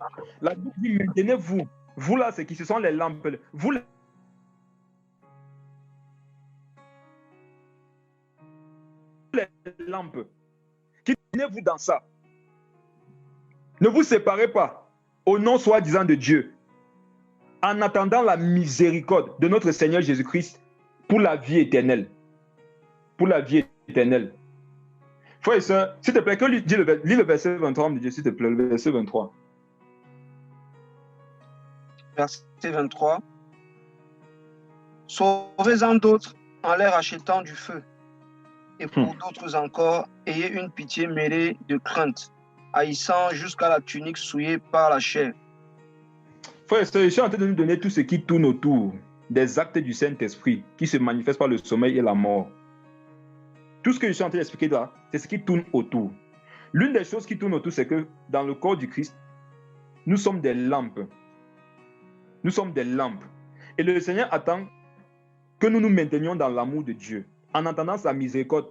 La Bible dit maintenez-vous. Vous là, c'est qui? Ce sont les lampes. Vous les lampes. Maintenez-vous dans ça. Ne vous séparez pas au nom soi-disant de Dieu en attendant la miséricorde de notre Seigneur Jésus-Christ pour la vie éternelle. Pour la vie éternelle. Frère et soeur, s'il te plaît, que lis le verset 23 de Dieu, s'il te plaît, le verset 23. Verset 23. Sauvez-en d'autres en les rachetant du feu. Et pour d'autres encore, ayez une pitié mêlée de crainte, haïssant jusqu'à la tunique souillée par la chair. Frère et soeur, je suis en train de nous donner tout ce qui tourne autour des actes du Saint-Esprit qui se manifestent par le sommeil et la mort. Tout ce que je suis en train d'expliquer là, c'est ce qui tourne autour. L'une des choses qui tourne autour, c'est que dans le corps du Christ, nous sommes des lampes. Nous sommes des lampes. Et le Seigneur attend que nous nous maintenions dans l'amour de Dieu, en entendant sa miséricorde.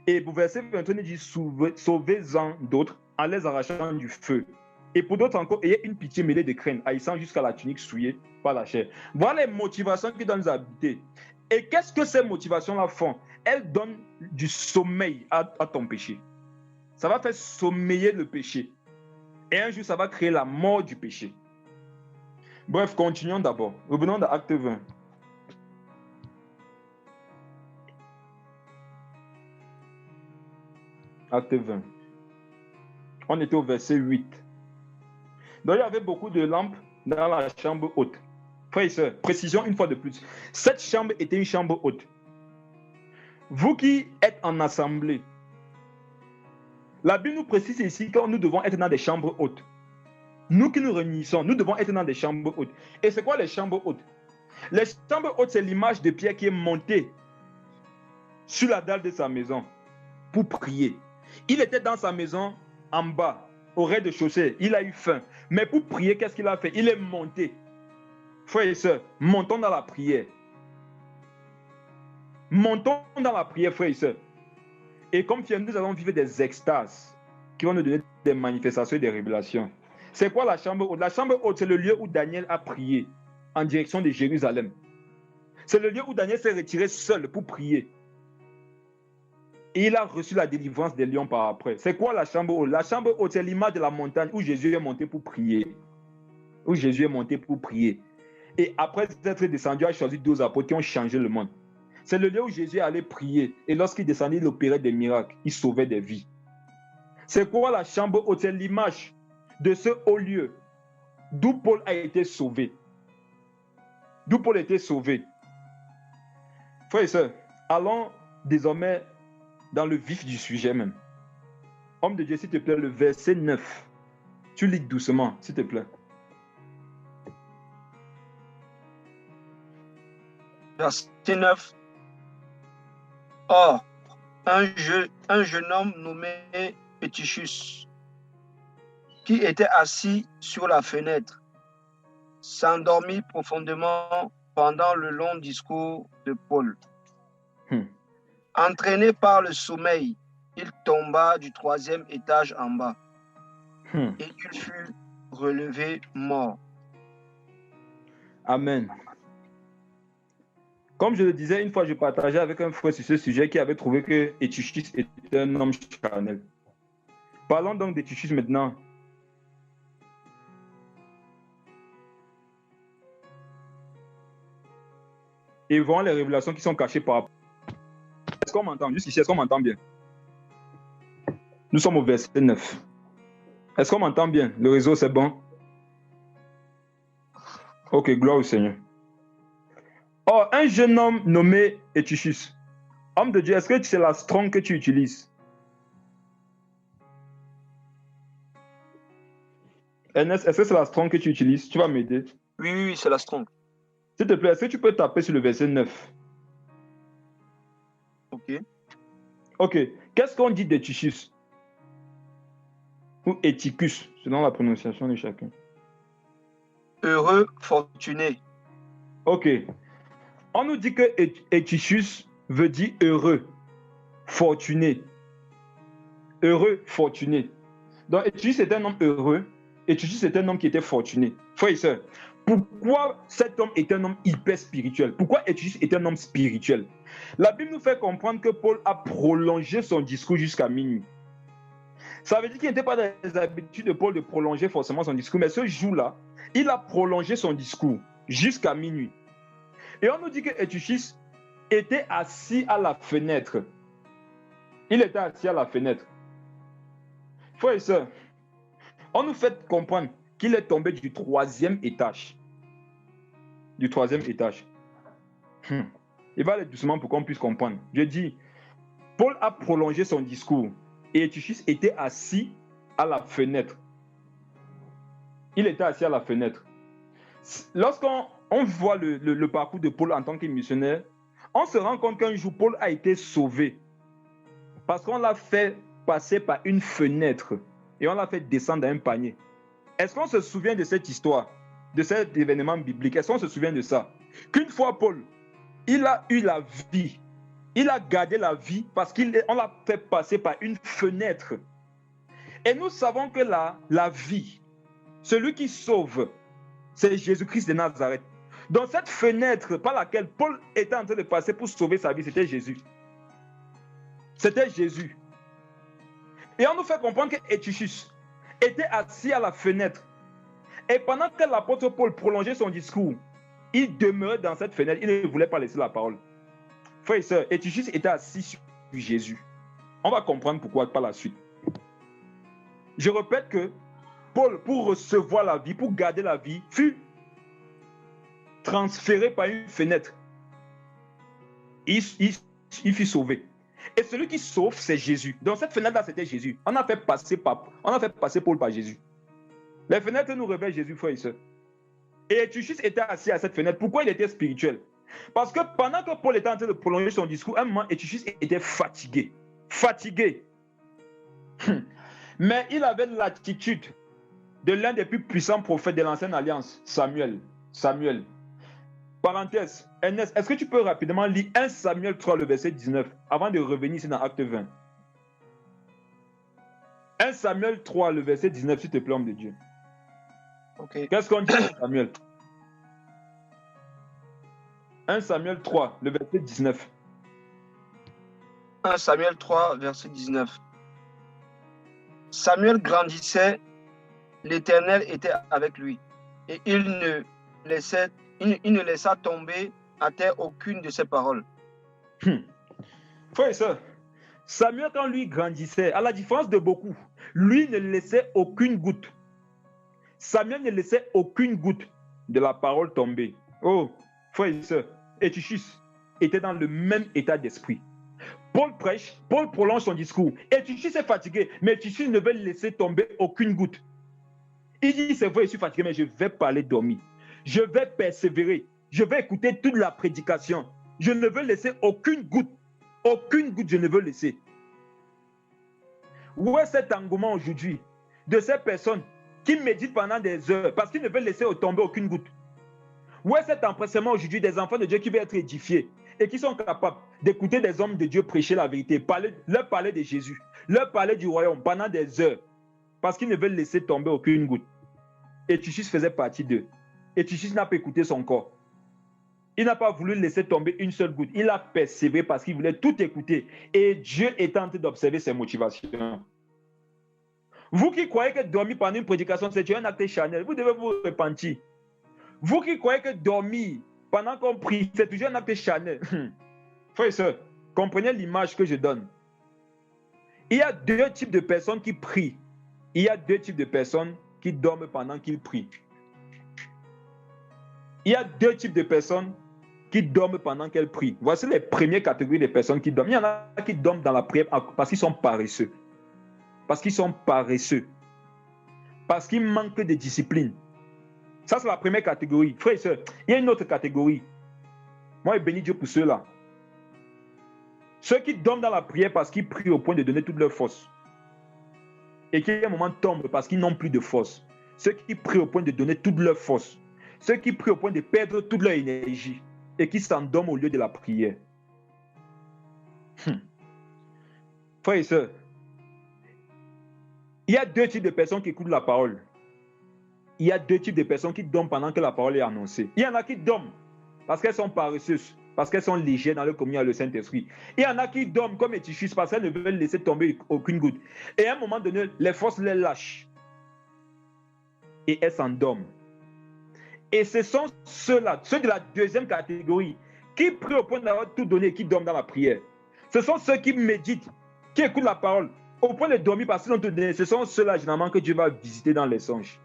Et pour verset 21, il dit, sauvez-en d'autres en les arrachant du feu. Et pour d'autres encore, ayez une pitié mêlée de crainte, haïssant jusqu'à la tunique souillée par la chair. Voilà les motivations qui doivent nous habiter. Et qu'est-ce que ces motivations-là font? Elles donnent du sommeil à ton péché. Ça va faire sommeiller le péché. Et un jour, ça va créer la mort du péché. Bref, continuons d'abord. Revenons dans Acte 20. Acte 20. On était au verset 8. Donc, il y avait beaucoup de lampes dans la chambre haute. Frères et sœurs, précision une fois de plus. Cette chambre était une chambre haute. Vous qui êtes en assemblée, la Bible nous précise ici que nous devons être dans des chambres hautes. Nous qui nous réunissons, nous devons être dans des chambres hautes. Et c'est quoi les chambres hautes? Les chambres hautes, c'est l'image de Pierre qui est montée sur la dalle de sa maison pour prier. Il était dans sa maison en bas, au rez-de-chaussée. Il a eu faim. Mais pour prier, qu'est-ce qu'il a fait? Il est monté. Frères et sœurs, montons dans la prière. Montons dans la prière, frères et sœurs. Et comme nous allons vivre des extases qui vont nous donner des manifestations et des révélations. C'est quoi la chambre haute? La chambre haute, c'est le lieu où Daniel a prié en direction de Jérusalem. C'est le lieu où Daniel s'est retiré seul pour prier. Et il a reçu la délivrance des lions par après. C'est quoi la chambre haute? La chambre haute, c'est l'image de la montagne où Jésus est monté pour prier. Où Jésus est monté pour prier. Et après être descendu, il a choisi 12 apôtres qui ont changé le monde. C'est le lieu où Jésus allait prier. Et lorsqu'il descendait, il opérait des miracles. Il sauvait des vies. C'est quoi la chambre haute? C'est l'image de ce haut lieu d'où Paul a été sauvé. D'où Paul a été sauvé. Frères et sœurs, allons désormais dans le vif du sujet même. Homme de Dieu, s'il te plaît, le verset 9. Tu lis doucement, s'il te plaît. Verset 9. Or, un jeune homme nommé Eutychus, qui était assis sur la fenêtre, s'endormit profondément pendant le long discours de Paul. Entraîné par le sommeil, il tomba du 3e étage en bas et il fut relevé mort. Amen. Comme je le disais, une fois je partageais avec un frère sur ce sujet qui avait trouvé que Eutychus était un homme charnel. Parlons donc d'Eutychus maintenant. Et voyons les révélations qui sont cachées par rapport. Est-ce qu'on m'entend? Jusqu'ici, est-ce qu'on m'entend bien? Nous sommes au verset 9. Est-ce qu'on m'entend bien? Le réseau, c'est bon? Ok, gloire au Seigneur. Or, un jeune homme nommé Eutychus, homme de Dieu, est-ce que c'est la Strong que tu utilises? Ernest, est-ce que c'est la Strong que tu utilises? Tu vas m'aider. Oui, c'est la Strong. S'il te plaît, est-ce que tu peux taper sur le verset 9? Ok. Ok. Qu'est-ce qu'on dit d'Eutychus? Ou Eutychus, selon la prononciation de chacun. Heureux, fortuné. Ok. On nous dit que Eutychus veut dire heureux, fortuné. Heureux, fortuné. Donc Eutychus est un homme heureux. Eutychus est un homme qui était fortuné. Frères et sœurs, pourquoi cet homme est un homme hyper spirituel? Pourquoi Eutychus est un homme spirituel? La Bible nous fait comprendre que Paul a prolongé son discours jusqu'à minuit. Ça veut dire qu'il n'était pas dans les habitudes de Paul de prolonger forcément son discours, mais ce jour-là, il a prolongé son discours jusqu'à minuit. Et on nous dit que Eutychus était assis à la fenêtre. Il était assis à la fenêtre. Frères et sœurs, on nous fait comprendre qu'il est tombé du 3e étage. Du 3e étage. Il va aller doucement pour qu'on puisse comprendre. Je dis, Paul a prolongé son discours et Eutychus était assis à la fenêtre. Il était assis à la fenêtre. Lorsqu'on voit le parcours de Paul en tant que missionnaire, on se rend compte qu'un jour, Paul a été sauvé. Parce qu'on l'a fait passé par une fenêtre et on l'a fait descendre dans un panier. Est-ce qu'on se souvient de cette histoire, de cet événement biblique? Est-ce qu'on se souvient de ça? Qu'une fois, Paul, il a eu la vie. Il a gardé la vie parce qu'on l'a fait passer par une fenêtre. Et nous savons que la vie, celui qui sauve, c'est Jésus-Christ de Nazareth. Donc cette fenêtre par laquelle Paul était en train de passer pour sauver sa vie, c'était Jésus. C'était Jésus. Et on nous fait comprendre que Eutychus était assis à la fenêtre. Et pendant que l'apôtre Paul prolongeait son discours, il demeurait dans cette fenêtre, il ne voulait pas laisser la parole. Frères et sœurs, Eutychus était assis sur Jésus. On va comprendre pourquoi par la suite. Je répète que Paul, pour recevoir la vie, pour garder la vie, fut transféré par une fenêtre. Il fut sauvé. Et celui qui sauve, c'est Jésus. Dans cette fenêtre-là, c'était Jésus. On a fait passer Paul par Jésus. Les fenêtres nous révèlent Jésus, frères et sœurs. Et Eutychus était assis à cette fenêtre. Pourquoi il était spirituel? Parce que pendant que Paul était en train de prolonger son discours, un moment, Eutychus était fatigué. Fatigué. Mais il avait l'attitude de l'un des plus puissants prophètes de l'ancienne alliance, Samuel. Parenthèse, Ernest, est-ce que tu peux rapidement lire 1 Samuel 3, le verset 19, avant de revenir ici dans Acte 20? 1 Samuel 3, le verset 19, s'il te plaît, homme de Dieu. Okay. Qu'est-ce qu'on dit dans Samuel? 1 Samuel 3, le verset 19. 1 Samuel 3, verset 19. Samuel grandissait, l'Éternel était avec lui, et il ne laissa tomber à terre aucune de ses paroles. Frère et sœur, Samuel, quand lui grandissait, à la différence de beaucoup, lui ne laissait aucune goutte. Samuel ne laissait aucune goutte de la parole tomber. Oh, frère et sœur, Eutychus était dans le même état d'esprit. Paul prêche, Paul prolonge son discours. Eutychus est fatigué, mais Eutychus ne veut laisser tomber aucune goutte. Il dit, c'est vrai, je suis fatigué, mais je vais pas aller dormir. Je vais persévérer. Je vais écouter toute la prédication. Je ne veux laisser aucune goutte. Aucune goutte, je ne veux laisser. Où est cet engouement aujourd'hui de ces personnes qui méditent pendant des heures parce qu'ils ne veulent laisser tomber aucune goutte? Où est cet empressement aujourd'hui des enfants de Dieu qui veulent être édifiés et qui sont capables d'écouter des hommes de Dieu prêcher la vérité, leur parler de Jésus, leur parler du royaume pendant des heures parce qu'ils ne veulent laisser tomber aucune goutte? Eutychus faisait partie d'eux. Eutychus n'a pas écouté son corps. Il n'a pas voulu laisser tomber une seule goutte. Il a persévéré parce qu'il voulait tout écouter. Et Dieu est en train d'observer ses motivations. Vous qui croyez que dormir pendant une prédication, c'est un acte charnel, vous devez vous repentir. Vous qui croyez que dormir pendant qu'on prie, c'est toujours un acte charnel. Frères et sœurs, comprenez l'image que je donne. Il y a deux types de personnes qui prient. Il y a deux types de personnes qui dorment pendant qu'ils prient. Il y a deux types de personnes qui dorment pendant qu'elles prient. Voici les premières catégories de personnes qui dorment. Il y en a qui dorment dans la prière parce qu'ils sont paresseux. Parce qu'ils sont paresseux. Parce qu'ils manquent de discipline. Ça, c'est la première catégorie. Frères et sœurs, il y a une autre catégorie. Moi, je bénis Dieu pour ceux-là. Ceux qui dorment dans la prière parce qu'ils prient au point de donner toute leur force. Et qui, à un moment, tombent parce qu'ils n'ont plus de force. Ceux qui prient au point de donner toute leur force. Ceux qui prient au point de perdre toute leur énergie. Et qui s'endorment au lieu de la prière. Frères et sœurs, il y a deux types de personnes qui écoutent la parole. Il y a deux types de personnes qui dorment pendant que la parole est annoncée. Il y en a qui dorment parce qu'elles sont paresseuses, parce qu'elles sont légères dans leur communion avec le Saint-Esprit. Il y en a qui dorment comme Eutychus parce qu'elles ne veulent laisser tomber aucune goutte. Et à un moment donné, les forces les lâchent. Et elles s'endorment. Et ce sont ceux-là, ceux de la deuxième catégorie, qui prient au point d'avoir tout donné et qui dorment dans la prière. Ce sont ceux qui méditent, qui écoutent la parole, au point de dormir parce qu'ils ont tout donné. Ce sont ceux-là, généralement, que Dieu va visiter dans les songes.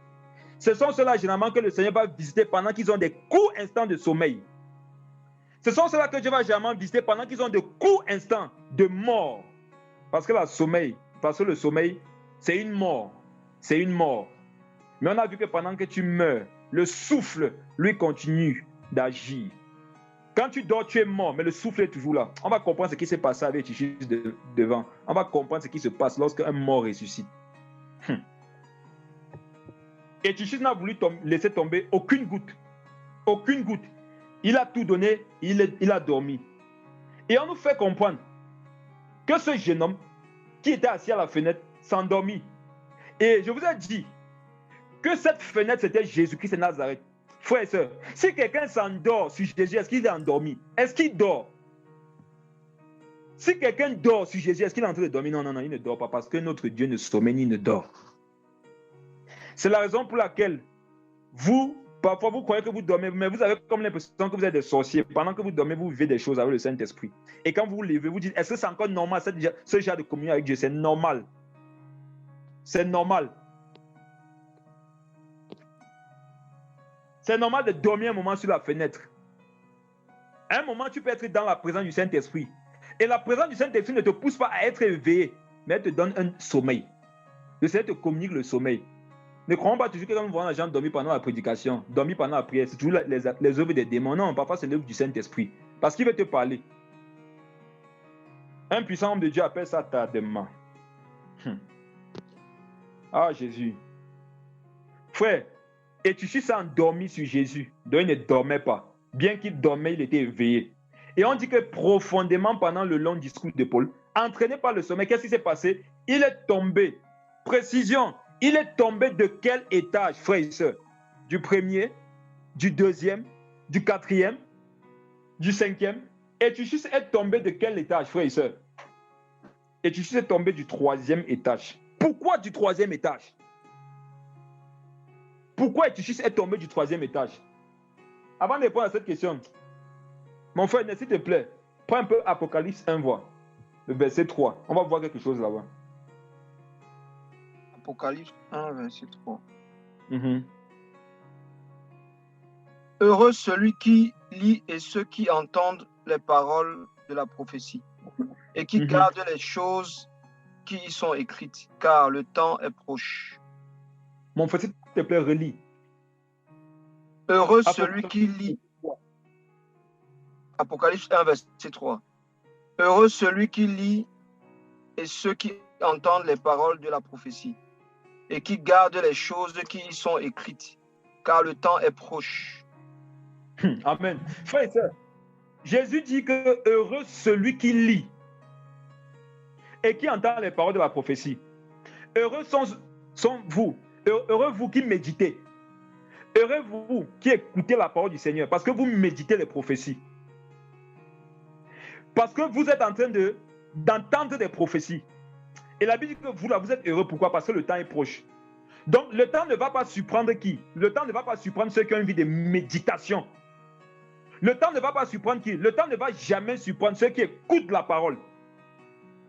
Ce sont ceux-là, généralement, que le Seigneur va visiter pendant qu'ils ont des courts instants de sommeil. Ce sont ceux-là que Dieu va généralement visiter pendant qu'ils ont de courts instants de mort. Parce que le sommeil, c'est une mort. C'est une mort. Mais on a vu que pendant que tu meurs, le souffle, lui, continue d'agir. Quand tu dors, tu es mort, mais le souffle est toujours là. On va comprendre ce qui s'est passé avec Tichis devant. On va comprendre ce qui se passe lorsqu'un mort ressuscite. Et Tichis n'a voulu laisser tomber aucune goutte. Aucune goutte. Il a tout donné, il a dormi. Et on nous fait comprendre que ce jeune homme qui était assis à la fenêtre s'endormit. Et je vous ai dit que cette fenêtre, c'était Jésus-Christ de Nazareth. Frères et sœurs, si quelqu'un s'endort sur Jésus, est-ce qu'il est endormi? Est-ce qu'il dort? Si quelqu'un dort sur Jésus, est-ce qu'il est en train de dormir? Non, non, non, il ne dort pas parce que notre Dieu ne sommeille ni ne dort. C'est la raison pour laquelle vous, parfois, vous croyez que vous dormez, mais vous avez comme l'impression que vous êtes des sorciers. Pendant que vous dormez, vous vivez des choses avec le Saint-Esprit. Et quand vous vous levez, vous dites, est-ce que c'est encore normal, ce genre de communion avec Dieu? C'est normal. C'est normal. C'est normal de dormir un moment sur la fenêtre. À un moment, tu peux être dans la présence du Saint-Esprit. Et la présence du Saint-Esprit ne te pousse pas à être éveillé, mais elle te donne un sommeil. Le Seigneur te communique le sommeil. Ne croyons pas toujours que quand nous voyons les gens dormir pendant la prédication, dormir pendant la prière, c'est toujours les œuvres des démons. Non, parfois c'est l'œuvre du Saint-Esprit. Parce qu'il veut te parler. Un puissant homme de Dieu appelle ça tardement. Ah, Jésus. Frère, et tu s'est endormi sur Jésus. Donc il ne dormait pas. Bien qu'il dormait, il était éveillé. Et on dit que profondément pendant le long discours de Paul, entraîné par le sommeil, qu'est-ce qui s'est passé? Il est tombé. Précision. Il est tombé de quel étage, frères et sœurs? Du premier, du deuxième, du quatrième, du cinquième. Et tu est tombé de quel étage, frères et sœurs? Et tu est tombé du troisième étage. Pourquoi du troisième étage? Pourquoi Tichis est tombé du troisième étage? Avant de répondre à cette question, mon frère, s'il te plaît, prends un peu Apocalypse 1, voix, le verset 3. On va voir quelque chose là-bas. Apocalypse 1, verset 3. Heureux celui qui lit et ceux qui entendent les paroles de la prophétie et qui gardent les choses qui y sont écrites, car le temps est proche. Mon frère, s'il te plaît, relis. Heureux celui qui lit. Apocalypse 1, verset 3. Heureux celui qui lit et ceux qui entendent les paroles de la prophétie et qui gardent les choses qui y sont écrites, car le temps est proche. Amen. Frère et sœur, Jésus dit que heureux celui qui lit et qui entend les paroles de la prophétie. Heureux sont vous. Heureux vous qui méditez. Heureux vous qui écoutez la parole du Seigneur parce que vous méditez les prophéties. Parce que vous êtes en train d'entendre des prophéties. Et la Bible dit que vous, là, vous êtes heureux. Pourquoi? Parce que le temps est proche. Donc, le temps ne va pas surprendre qui? Le temps ne va pas surprendre ceux qui ont une vie de méditation. Le temps ne va pas surprendre qui? Le temps ne va jamais surprendre ceux qui écoutent la parole.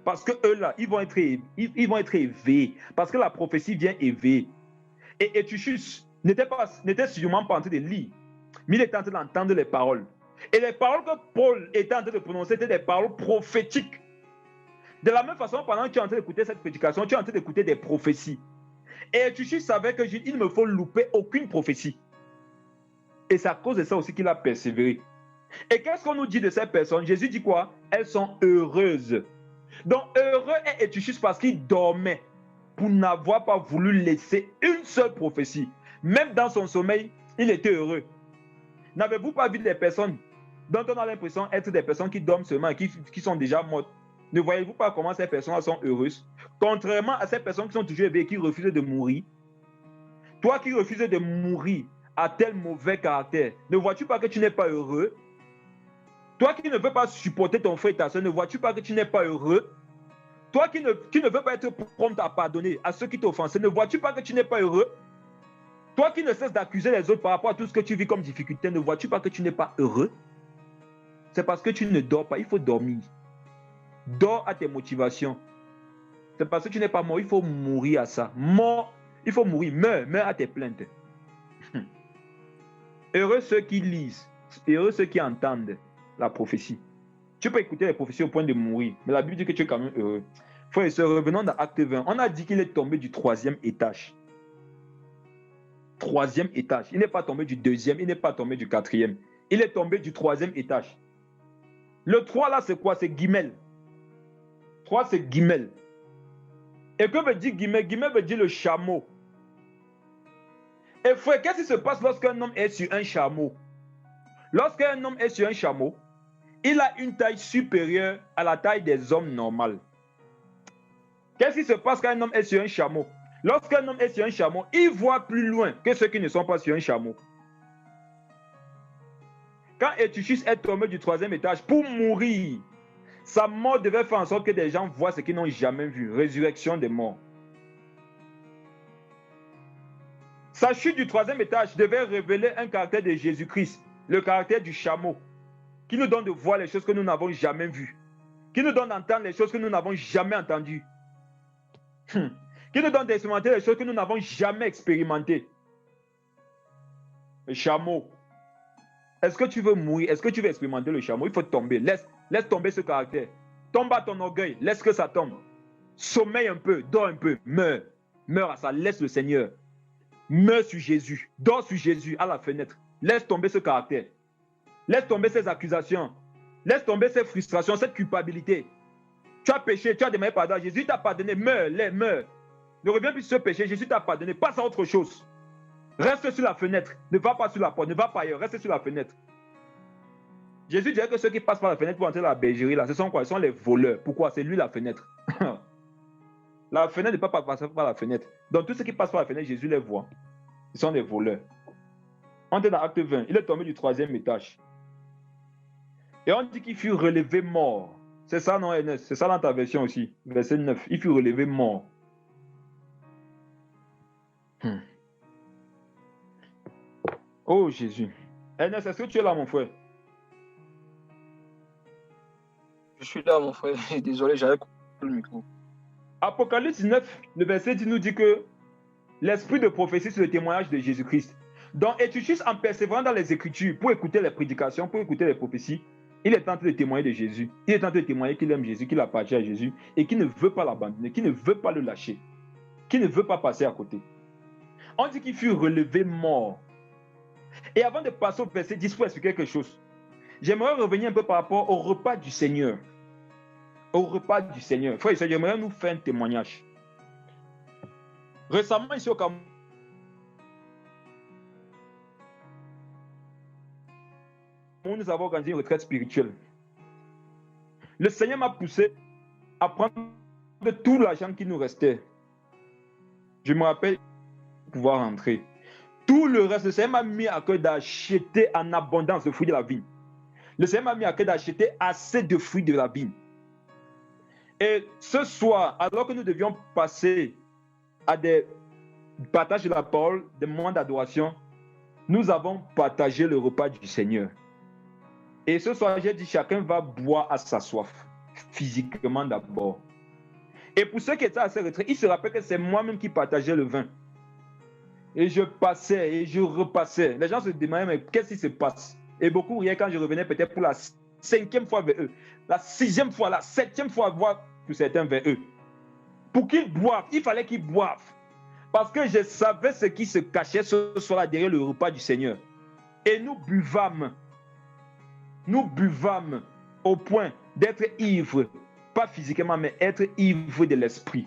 Parce que eux, là, ils vont être éveillés. Parce que la prophétie vient éveiller. Et Tichus n'était sûrement pas en train de lire, mais il était en train d'entendre les paroles. Et les paroles que Paul était en train de prononcer étaient des paroles prophétiques. De la même façon, pendant que tu es en train d'écouter cette prédication, tu es en train d'écouter des prophéties. Et Tichus savait qu'il ne me faut louper aucune prophétie. Et c'est à cause de ça aussi qu'il a persévéré. Et qu'est-ce qu'on nous dit de ces personnes? Jésus dit quoi? Elles sont heureuses. Donc, heureux est Tichus parce qu'il dormait pour n'avoir pas voulu laisser une seule prophétie. Même dans son sommeil, il était heureux. N'avez-vous pas vu des personnes dont on a l'impression d'être des personnes qui dorment seulement et qui sont déjà mortes? Ne voyez-vous pas comment ces personnes sont heureuses? Contrairement à ces personnes qui sont toujours éveillées, qui refusent de mourir. Toi qui refuses de mourir à tel mauvais caractère, ne vois-tu pas que tu n'es pas heureux? Toi qui ne veux pas supporter ton frère et ta soeur, ne vois-tu pas que tu n'es pas heureux? Toi qui ne veux pas être prompt à pardonner à ceux qui t'offensent, ne vois-tu pas que tu n'es pas heureux? Toi qui ne cesses d'accuser les autres par rapport à tout ce que tu vis comme difficulté, ne vois-tu pas que tu n'es pas heureux? C'est parce que tu ne dors pas, il faut dormir. Dors à tes motivations. C'est parce que tu n'es pas mort, il faut mourir à ça. Mort, il faut mourir, meurs à tes plaintes. Heureux ceux qui lisent, heureux ceux qui entendent la prophétie. Tu peux écouter les prophéties au point de mourir, mais la Bible dit que tu es quand même heureux. Frères et sœurs, revenons dans Acte 20. On a dit qu'il est tombé du troisième étage. Troisième étage. Il n'est pas tombé du deuxième, il n'est pas tombé du quatrième. Il est tombé du 3e étage. Le 3 là, c'est quoi? C'est Guimel. 3, c'est Guimel. Et que veut dire Guimel? Guimel veut dire le chameau. Et frère, qu'est-ce qui se passe lorsqu'un homme est sur un chameau? Lorsqu'un homme est sur un chameau, il a une taille supérieure à la taille des hommes normaux. Qu'est-ce qui se passe quand un homme est sur un chameau? Lorsqu'un homme est sur un chameau, il voit plus loin que ceux qui ne sont pas sur un chameau. Quand Eutychus est tombé du 3e étage pour mourir, sa mort devait faire en sorte que des gens voient ce qu'ils n'ont jamais vu. Résurrection des morts. Sa chute du 3e étage devait révéler un caractère de Jésus-Christ, le caractère du chameau, qui nous donne de voir les choses que nous n'avons jamais vues, qui nous donne d'entendre les choses que nous n'avons jamais entendues, qui nous donne d'expérimenter les choses que nous n'avons jamais expérimentées. Le chameau. Est-ce que tu veux mourir? Est-ce que tu veux expérimenter le chameau? Il faut tomber. Laisse tomber ce caractère. Tombe à ton orgueil. Laisse que ça tombe. Sommeille un peu. Dors un peu. Meurs. Meurs à ça. Laisse le Seigneur. Meurs sur Jésus. Dors sur Jésus à la fenêtre. Laisse tomber ce caractère. Laisse tomber ces accusations. Laisse tomber ces frustrations, cette culpabilité. Tu as péché, tu as demandé pardon. Jésus t'a pardonné. Meurs. Meurs. Ne reviens plus sur ce péché. Jésus t'a pardonné. Passe à autre chose. Reste sur la fenêtre. Ne va pas sur la porte. Ne va pas ailleurs. Reste sur la fenêtre. Jésus dirait que ceux qui passent par la fenêtre pour entrer dans la bergerie, là, ce sont quoi? Ce sont les voleurs. Pourquoi? C'est lui la fenêtre. La fenêtre ne peut pas passer par la fenêtre. Donc tous ceux qui passent par la fenêtre, Jésus les voit. Ils sont des voleurs. On est dans Acte 20. Il est tombé du 3e étage. Et on dit qu'il fut relevé mort. C'est ça, non, Ernest? C'est ça dans ta version aussi. Verset 9. Il fut relevé mort. Oh Jésus. Ernest, est-ce que tu es là, mon frère? Je suis là, mon frère. Désolé, j'avais coupé le micro. Apocalypse 9, le verset 10 nous dit que l'esprit de prophétie, c'est le témoignage de Jésus-Christ. Donc, Eutychus, en persévérant dans les Écritures, pour écouter les prédications, pour écouter les prophéties, il est en train de témoigner de Jésus. Il est en train de témoigner qu'il aime Jésus, qu'il appartient à Jésus et qu'il ne veut pas l'abandonner, qu'il ne veut pas le lâcher, qu'il ne veut pas passer à côté. On dit qu'il fut relevé mort. Et avant de passer au verset 10 pour expliquer quelque chose, j'aimerais revenir un peu par rapport au repas du Seigneur. Au repas du Seigneur. Frère, j'aimerais nous faire un témoignage. Récemment, ici au Cameroun, nous avons organisé une retraite spirituelle. Le Seigneur m'a poussé à prendre tout l'argent qui nous restait. Je me rappelle pouvoir rentrer. Tout le reste, le Seigneur m'a mis à cœur d'acheter en abondance le fruit de la vigne. Le Seigneur m'a mis à cœur d'acheter assez de fruits de la vigne. Et ce soir, alors que nous devions passer à des partages de la parole, des moments d'adoration, nous avons partagé le repas du Seigneur. Et ce soir, j'ai dit, chacun va boire à sa soif, physiquement d'abord. Et pour ceux qui étaient à ces retraites, ils se rappellent que c'est moi-même qui partageais le vin. Et je passais et je repassais. Les gens se demandaient, mais qu'est-ce qui se passe? Et beaucoup riaient quand je revenais peut-être pour la 5e fois vers eux, la 6e fois, la 7e fois, voire pour certains vers eux. Pour qu'ils boivent, il fallait qu'ils boivent. Parce que je savais ce qui se cachait ce soir-là derrière le repas du Seigneur. Et nous buvâmes. Nous buvâmes au point d'être ivres. Pas physiquement, mais être ivres de l'esprit.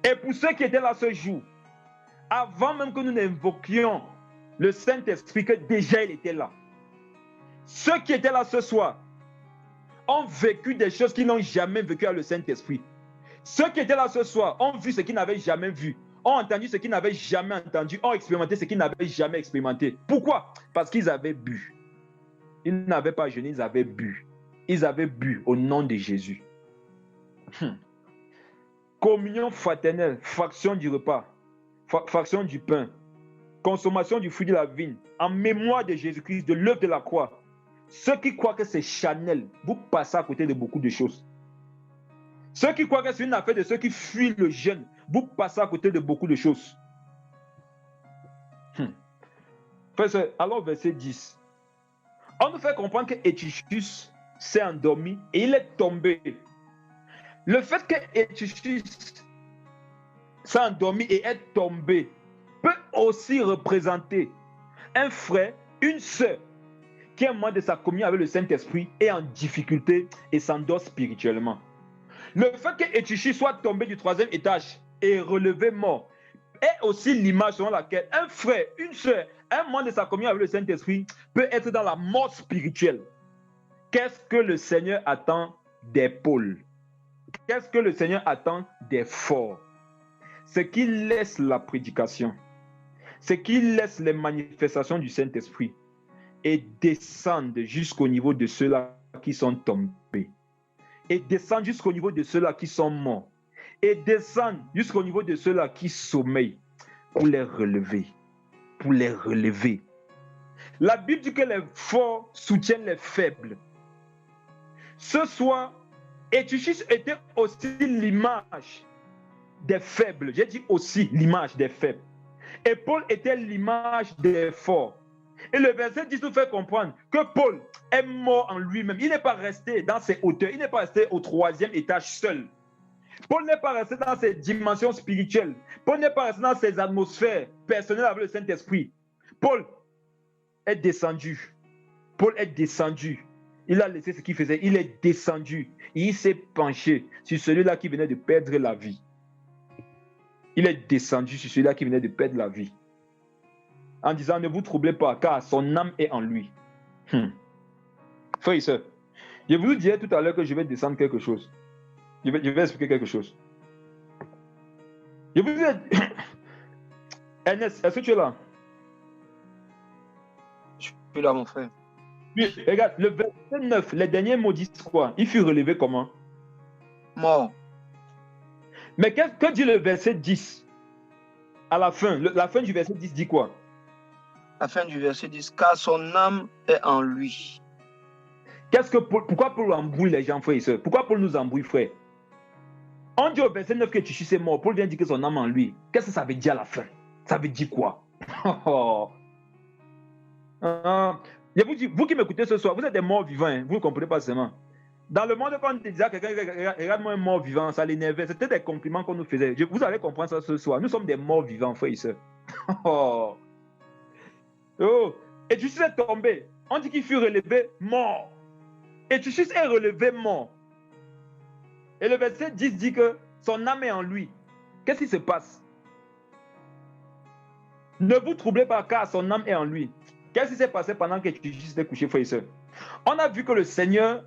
Et pour ceux qui étaient là ce jour, avant même que nous n'invoquions le Saint-Esprit, que déjà il était là. Ceux qui étaient là ce soir ont vécu des choses qu'ils n'ont jamais vécues avec le Saint-Esprit. Ceux qui étaient là ce soir ont vu ce qu'ils n'avaient jamais vu, ont entendu ce qu'ils n'avaient jamais entendu, ont expérimenté ce qu'ils n'avaient jamais expérimenté. Pourquoi? Parce qu'ils avaient bu. Ils n'avaient pas jeûné, ils avaient bu. Ils avaient bu au nom de Jésus. Communion fraternelle, fraction du repas, fraction du pain, consommation du fruit de la vigne, en mémoire de Jésus-Christ, de l'œuvre de la croix. Ceux qui croient que c'est Chanel, vous passez à côté de beaucoup de choses. Ceux qui croient que c'est une affaire de ceux qui fuient le jeûne, vous passez à côté de beaucoup de choses. Alors, verset 10. On nous fait comprendre que Eutychus s'est endormi et il est tombé. Le fait que Eutychus s'est endormi et est tombé peut aussi représenter un frère, une sœur qui est membre de sa communion avec le Saint-Esprit est en difficulté et s'endort spirituellement. Le fait que Eutychie soit tombé du 3e étage et relevé mort est aussi l'image selon laquelle un frère, une soeur, un membre de sa communion avec le Saint-Esprit peut être dans la mort spirituelle. Qu'est-ce que le Seigneur attend des Paul? Qu'est-ce que le Seigneur attend des forts? C'est qu'il laisse la prédication, c'est qu'il laisse les manifestations du Saint-Esprit et descende jusqu'au niveau de ceux-là qui sont tombés, et descende jusqu'au niveau de ceux-là qui sont morts, et descende jusqu'au niveau de ceux-là qui sommeillent pour les relever, pour les relever. La Bible dit que les forts soutiennent les faibles. Ce soir, Eutychie était aussi l'image des faibles. J'ai dit aussi l'image des faibles. Et Paul était l'image des forts. Et le verset 10 nous fait comprendre que Paul est mort en lui-même. Il n'est pas resté dans ses hauteurs. Il n'est pas resté au 3e étage seul. Paul n'est pas resté dans ses dimensions spirituelles. Paul n'est pas resté dans ses atmosphères personnelles avec le Saint-Esprit. Paul est descendu. Paul est descendu. Il a laissé ce qu'il faisait. Il est descendu. Il s'est penché sur celui-là qui venait de perdre la vie. Il est descendu sur celui-là qui venait de perdre la vie. En disant, ne vous troublez pas, car son âme est en lui. Frères et sœurs, je vous disais tout à l'heure que je vais descendre quelque chose. Je vais expliquer quelque chose. Je vous disais... Ernest, est-ce que tu es là? Je suis là, mon frère. Oui, regarde, le verset 9, les derniers mots disent quoi? Il fut relevé comment? Mort. Mais que dit le verset 10? À la fin, la fin du verset 10 dit quoi? La fin du verset 10, car son âme est en lui. Pourquoi Paul embrouille les gens, frères et sœurs? Pourquoi Paul nous embrouille, frère? On dit au verset 9 que Eutychie est mort. Paul vient dire que son âme est en lui. Qu'est-ce que ça veut dire à la fin? Ça veut dire quoi? Je vous dis, vous qui m'écoutez ce soir, vous êtes des morts vivants, hein? Vous ne comprenez pas seulement. Dans le monde, quand on disait à quelqu'un, regarde-moi un mort vivant, ça l'énervait. C'était des compliments qu'on nous faisait. Vous allez comprendre ça ce soir. Nous sommes des morts vivants, frères et sœurs. Et Eutychie est tombé. On dit qu'il fut relevé mort. Et Eutychie est relevé mort. Et le verset 10 dit que son âme est en lui. Qu'est-ce qui se passe? Ne vous troublez pas, car son âme est en lui. Qu'est-ce qui s'est passé pendant que Eutychie était couché, frère et sœur? On a vu que le Seigneur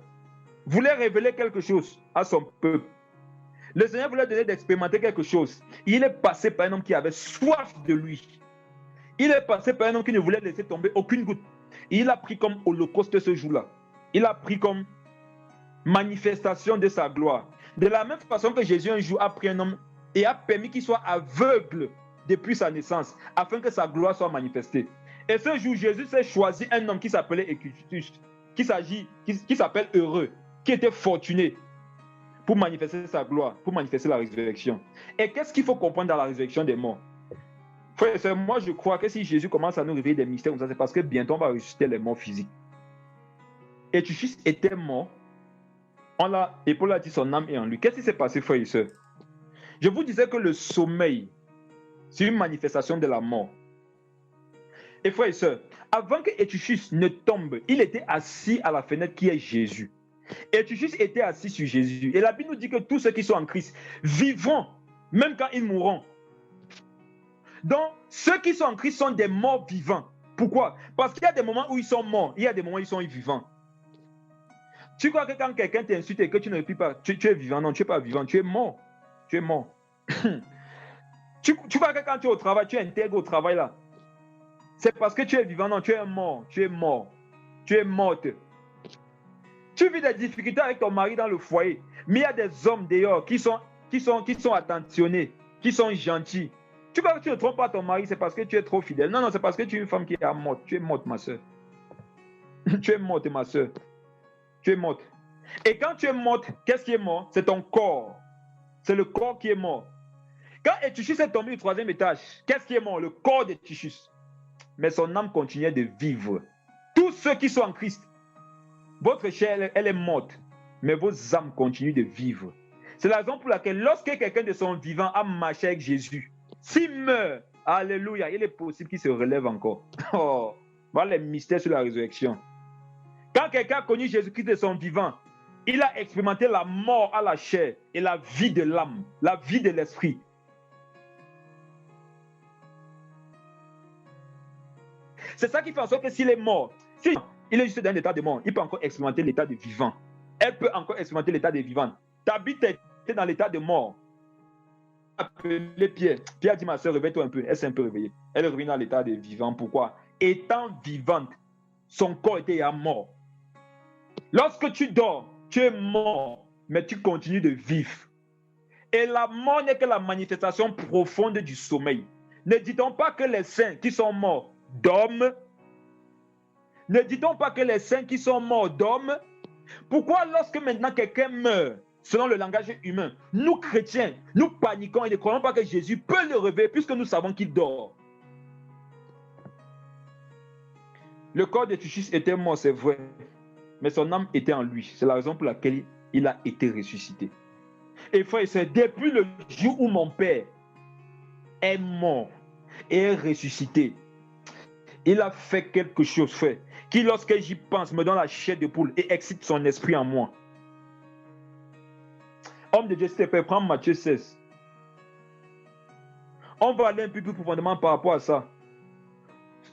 voulait révéler quelque chose à son peuple. Le Seigneur voulait donner d'expérimenter quelque chose. Il est passé par un homme qui avait soif de lui. Il est passé par un homme qui ne voulait laisser tomber aucune goutte. Il a pris comme holocauste ce jour-là. Il a pris comme manifestation de sa gloire. De la même façon que Jésus un jour a pris un homme et a permis qu'il soit aveugle depuis sa naissance, afin que sa gloire soit manifestée. Et ce jour, Jésus s'est choisi un homme qui s'appelait Eutychie, qui s'appelle Heureux, qui était fortuné, pour manifester sa gloire, pour manifester la résurrection. Et qu'est-ce qu'il faut comprendre dans la résurrection des morts? Frère et sœur, moi je crois que si Jésus commence à nous révéler des mystères comme ça, c'est parce que bientôt on va ressusciter les morts physiques. Et Eutychie était mort. Et Paul a dit son âme est en lui. Qu'est-ce qui s'est passé, frère et sœur? Je vous disais que le sommeil, c'est une manifestation de la mort. Et frère et sœur, avant que Eutychie ne tombe, il était assis à la fenêtre qui est Jésus. Eutychie était assis sur Jésus. Et la Bible nous dit que tous ceux qui sont en Christ vivront, même quand ils mourront. Donc, ceux qui sont en Christ sont des morts vivants. Pourquoi? Parce qu'il y a des moments où ils sont morts, il y a des moments où ils sont vivants. Tu crois que quand quelqu'un t'insulte et que tu ne répliques pas, tu es vivant? Non, tu n'es pas vivant, tu es mort. Tu es mort. tu crois que quand tu es au travail, tu es intègre au travail là. C'est parce que tu es vivant? Non, tu es mort. Tu es mort. Tu es morte. Tu vis des difficultés avec ton mari dans le foyer, mais il y a des hommes dehors qui sont attentionnés, qui sont gentils. Tu crois que tu ne trompes pas ton mari, c'est parce que tu es trop fidèle? Non, non, c'est parce que tu es une femme qui est morte. Tu es morte, ma soeur. Tu es morte, ma soeur. Tu es morte. Et quand tu es morte, qu'est-ce qui est mort? C'est ton corps. C'est le corps qui est mort. Quand Eutychie est tombé du 3e étage, qu'est-ce qui est mort? Le corps d'Eutychie. Mais son âme continuait de vivre. Tous ceux qui sont en Christ, votre chair, elle est morte, mais vos âmes continuent de vivre. C'est la raison pour laquelle lorsque quelqu'un de son vivant a marché avec Jésus, s'il meurt, alléluia, il est possible qu'il se relève encore. Oh, voilà les mystères sur la résurrection. Quand quelqu'un a connu Jésus-Christ de son vivant, il a expérimenté la mort à la chair et la vie de l'âme, la vie de l'esprit. C'est ça qui fait en sorte que s'il est mort, s'il est juste dans l'état de mort, il peut encore expérimenter l'état de vivant. Elle peut encore expérimenter l'état de vivant. Tabitha était dans l'état de mort. Appelé Pierre. Pierre dit, ma soeur, réveille-toi un peu. Elle s'est un peu réveillée. Elle est revenue dans l'état de vivant. Pourquoi? Étant vivante, son corps était à mort. Lorsque tu dors, tu es mort, mais tu continues de vivre. Et la mort n'est que la manifestation profonde du sommeil. Ne dit-on pas que les saints qui sont morts dorment? Ne dit-on pas que les saints qui sont morts dorment? Pourquoi lorsque maintenant quelqu'un meurt, selon le langage humain, nous chrétiens, nous paniquons et ne croyons pas que Jésus peut le réveiller puisque nous savons qu'il dort? Le corps de Tuchis était mort, c'est vrai, mais son âme était en lui. C'est la raison pour laquelle il a été ressuscité. Et frère, c'est depuis le jour où mon père est mort et est ressuscité, il a fait quelque chose, frère, qui lorsque j'y pense me donne la chair de poule et excite son esprit en moi. Homme de Dieu, s'il te plaît, prends Matthieu 16. On va aller un peu plus profondément par rapport à ça.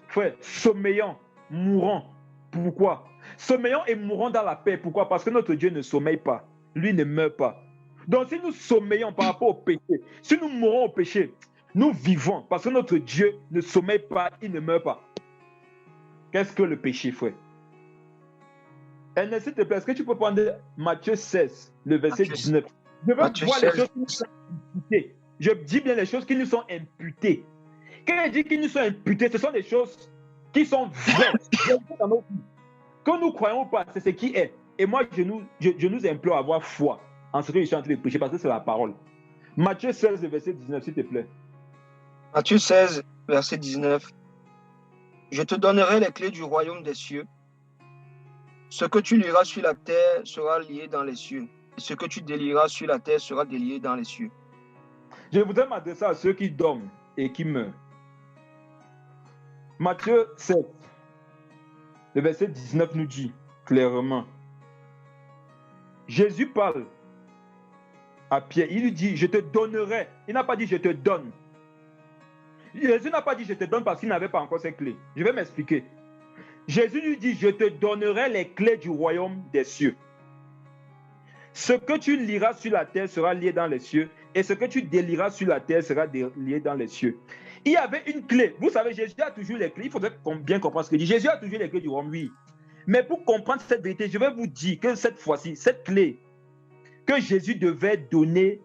Frère, sommeillant, mourant. Pourquoi? Sommeillant et mourant dans la paix. Pourquoi? Parce que notre Dieu ne sommeille pas. Lui ne meurt pas. Donc si nous sommeillons par rapport au péché, si nous mourons au péché, nous vivons parce que notre Dieu ne sommeille pas, il ne meurt pas. Qu'est-ce que le péché, frère? Ernest, s'il te plaît, est-ce que tu peux prendre Matthieu 16, le verset 19? Je veux voir les choses qui nous sont imputées. Je dis bien les choses qui nous sont imputées. Quand je dis qu'ils nous sont imputées, ce sont des choses qui sont vraies dans nos vies. Que nous croyons ou pas, c'est ce qui est. Et moi, je nous implore à avoir foi en ce que je suis en train de prêcher parce que c'est la parole. Matthieu 16, verset 19, s'il te plaît. Matthieu 16, verset 19. Je te donnerai les clés du royaume des cieux. Ce que tu liras sur la terre sera lié dans les cieux. Et ce que tu délieras sur la terre sera délié dans les cieux. Je voudrais m'adresser à ceux qui dorment et qui meurent. Matthieu 7, le verset 19 nous dit clairement. Jésus parle à Pierre. Il lui dit, je te donnerai. Il n'a pas dit, je te donne. Jésus n'a pas dit, je te donne parce qu'il n'avait pas encore ses clés. Je vais m'expliquer. Jésus lui dit, je te donnerai les clés du royaume des cieux. Ce que tu liras sur la terre sera lié dans les cieux, et ce que tu délieras sur la terre sera lié dans les cieux. Il y avait une clé. Vous savez, Jésus a toujours les clés. Il faudrait bien comprendre ce qu'il dit. Jésus a toujours les clés du royaume, oui. Mais pour comprendre cette vérité, je vais vous dire que cette fois-ci, cette clé que Jésus devait donner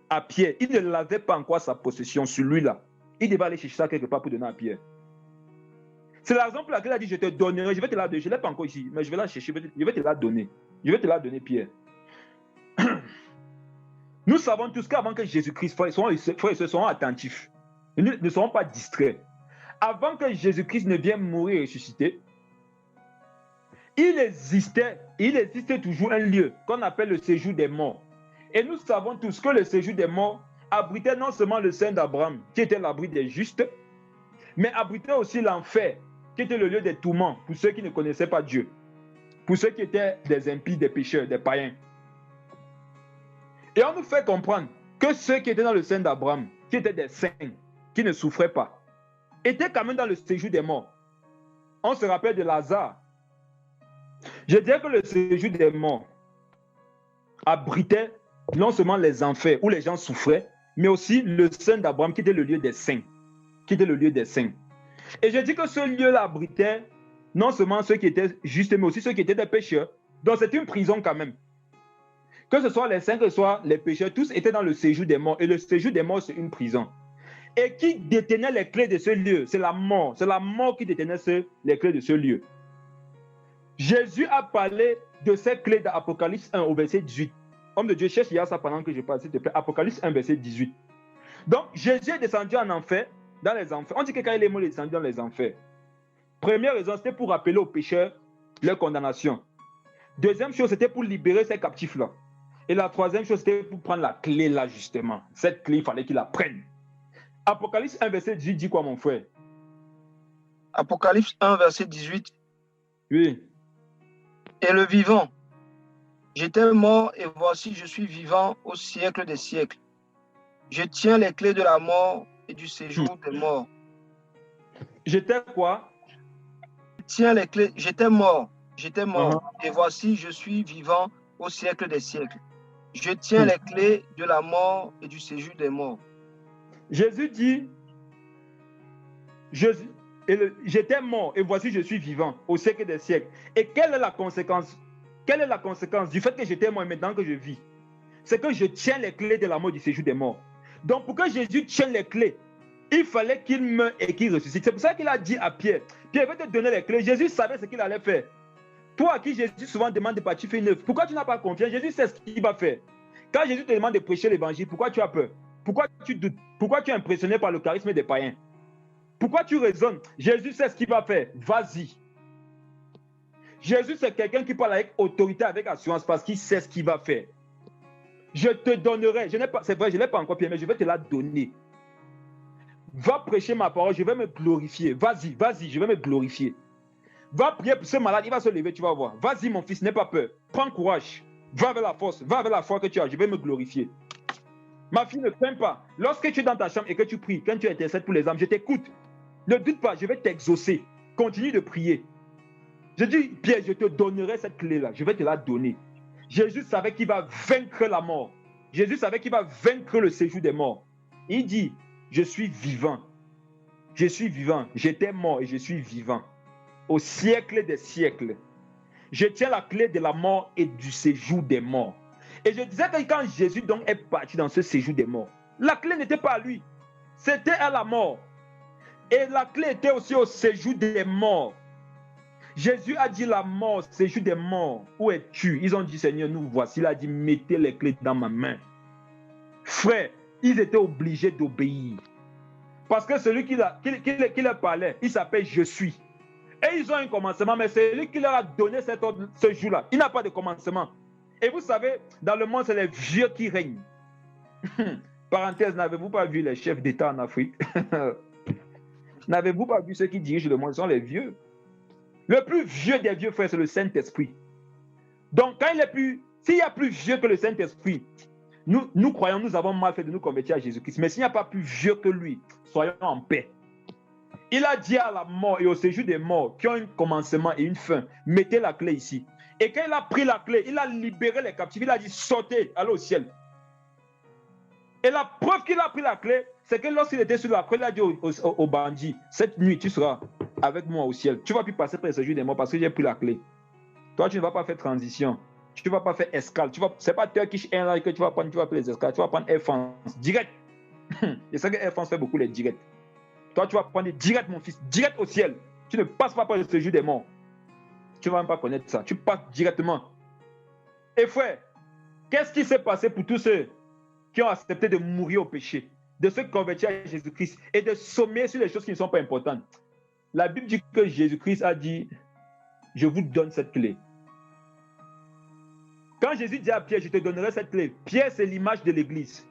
à Pierre, il ne l'avait pas encore sa possession, celui-là. Il devait aller chercher ça quelque part pour donner à Pierre. C'est la raison pour laquelle il a dit, je te donnerai, je vais te la donner. Je ne l'ai pas encore ici, mais je vais la chercher, je vais te la donner. Je vais te la donner, Pierre. Nous savons tous qu'avant que Jésus-Christ, frères et sœurs, soyons attentifs. Ne serons pas distraits. Avant que Jésus-Christ ne vienne mourir et ressusciter, il existait toujours un lieu qu'on appelle le séjour des morts. Et nous savons tous que le séjour des morts abritait non seulement le sein d'Abraham, qui était l'abri des justes, mais abritait aussi l'enfer, qui était le lieu des tourments pour ceux qui ne connaissaient pas Dieu, pour ceux qui étaient des impies, des pécheurs, des païens. Et on nous fait comprendre que ceux qui étaient dans le sein d'Abraham, qui étaient des saints, qui ne souffraient pas, étaient quand même dans le séjour des morts. On se rappelle de Lazare. Je dirais que le séjour des morts abritait non seulement les enfers où les gens souffraient, mais aussi le sein d'Abraham qui était le lieu des saints. Et je dis que ce lieu-là abritait non seulement ceux qui étaient justes, mais aussi ceux qui étaient des pécheurs. Donc c'est une prison quand même. Que ce soit les saints, que ce soit les pécheurs, tous étaient dans le séjour des morts. Et le séjour des morts, c'est une prison. Et qui détenait les clés de ce lieu? C'est la mort. C'est la mort qui détenait les clés de ce lieu. Jésus a parlé de ces clés d'Apocalypse 1 au verset 18. Homme de Dieu, cherche ça pendant que je parle, s'il te plaît. Apocalypse 1, verset 18. Donc, Jésus est descendu en enfer, dans les enfers. On dit que quand il est mort, il est descendu dans les enfers. Première raison, c'était pour rappeler aux pécheurs leur condamnation. Deuxième chose, c'était pour libérer ces captifs-là. Et la troisième chose, c'était pour prendre la clé là, justement. Cette clé, il fallait qu'il la prenne. Apocalypse 1, verset 18 dit quoi, mon frère? Apocalypse 1, verset 18. Oui. et le vivant. J'étais mort et voici je suis vivant au siècle des siècles. Je tiens les clés de la mort et du séjour des morts. J'étais quoi? Je tiens les clés. J'étais mort et voici je suis vivant au siècle des siècles. Je tiens les clés de la mort et du séjour des morts. Jésus dit, j'étais mort et voici je suis vivant au siècle des siècles. Et quelle est la conséquence? Quelle est la conséquence du fait que j'étais mort et maintenant que je vis? C'est que je tiens les clés de la mort du séjour des morts. Donc pour que Jésus tienne les clés, il fallait qu'il meure et qu'il ressuscite. C'est pour ça qu'il a dit à Pierre, Pierre, je vais te donner les clés. Jésus savait ce qu'il allait faire. Toi à qui Jésus souvent demande de partir faire une œuvre, pourquoi tu n'as pas confiance? Jésus sait ce qu'il va faire. Quand Jésus te demande de prêcher l'évangile, pourquoi tu as peur? Pourquoi tu doutes? Pourquoi tu es impressionné par le charisme des païens? Pourquoi tu raisonnes? Jésus sait ce qu'il va faire. Vas-y. Jésus, c'est quelqu'un qui parle avec autorité, avec assurance, parce qu'il sait ce qu'il va faire. Je te donnerai, c'est vrai, je ne l'ai pas encore payé, mais je vais te la donner. Va prêcher ma parole, je vais me glorifier. Vas-y, vas-y, je vais me glorifier. Va prier pour ce malade, il va se lever, tu vas voir. Vas-y, mon fils, n'aie pas peur. Prends courage. Va avec la force, va avec la foi que tu as, je vais me glorifier. Ma fille, ne crains pas. Lorsque tu es dans ta chambre et que tu pries, quand tu intercèdes pour les âmes, je t'écoute. Ne doute pas, je vais t'exaucer. Continue de prier. Je dis, Pierre, je te donnerai cette clé-là. Je vais te la donner. Jésus savait qu'il va vaincre la mort. Jésus savait qu'il va vaincre le séjour des morts. Il dit, je suis vivant. Je suis vivant. J'étais mort et je suis vivant. Au siècle des siècles. Je tiens la clé de la mort et du séjour des morts. Et je disais que quand Jésus donc est parti dans ce séjour des morts, la clé n'était pas à lui. C'était à la mort. Et la clé était aussi au séjour des morts. Jésus a dit la mort, séjour des morts. Où es-tu? Ils ont dit, Seigneur, nous voici. Il a dit, mettez les clés dans ma main. Frère, ils étaient obligés d'obéir. Parce que celui qui leur parlait, il s'appelle Je suis. Et ils ont un commencement, mais c'est lui qui leur a donné cet ordre ce jour-là. Il n'a pas de commencement. Et vous savez, dans le monde, c'est les vieux qui règnent. Parenthèse, n'avez-vous pas vu les chefs d'État en Afrique? N'avez-vous pas vu ceux qui dirigent le monde? Ce sont les vieux. Le plus vieux des vieux frères, c'est le Saint-Esprit. Donc, quand s'il y a plus vieux que le Saint-Esprit, nous croyons, nous avons mal fait de nous convertir à Jésus-Christ. Mais s'il n'y a pas plus vieux que lui, soyons en paix. Il a dit à la mort et au séjour des morts qui ont un commencement et une fin, mettez la clé ici. Et quand il a pris la clé, il a libéré les captifs. Il a dit, sautez, allez au ciel. Et la preuve qu'il a pris la clé, c'est que lorsqu'il était sur la croix, il a dit au bandit, cette nuit, tu seras avec moi au ciel. Tu ne vas plus passer par le séjour des morts parce que j'ai pris la clé. Toi, tu ne vas pas faire transition. Tu ne vas pas faire escale. Ce n'est pas Turkish Airlines que tu vas prendre les escales. Tu vas prendre Air France direct. Je sais que Air France fait beaucoup les directs. Toi, tu vas prendre direct, mon fils, direct au ciel. Tu ne passes pas par le séjour des morts. Tu ne vas même pas connaître ça. Tu passes directement. Et frère, qu'est-ce qui s'est passé pour tous ceux qui ont accepté de mourir au péché, de se convertir à Jésus-Christ et de sommer sur les choses qui ne sont pas importantes? La Bible dit que Jésus-Christ a dit, je vous donne cette clé. Quand Jésus dit à Pierre, je te donnerai cette clé, Pierre, c'est l'image de l'Église.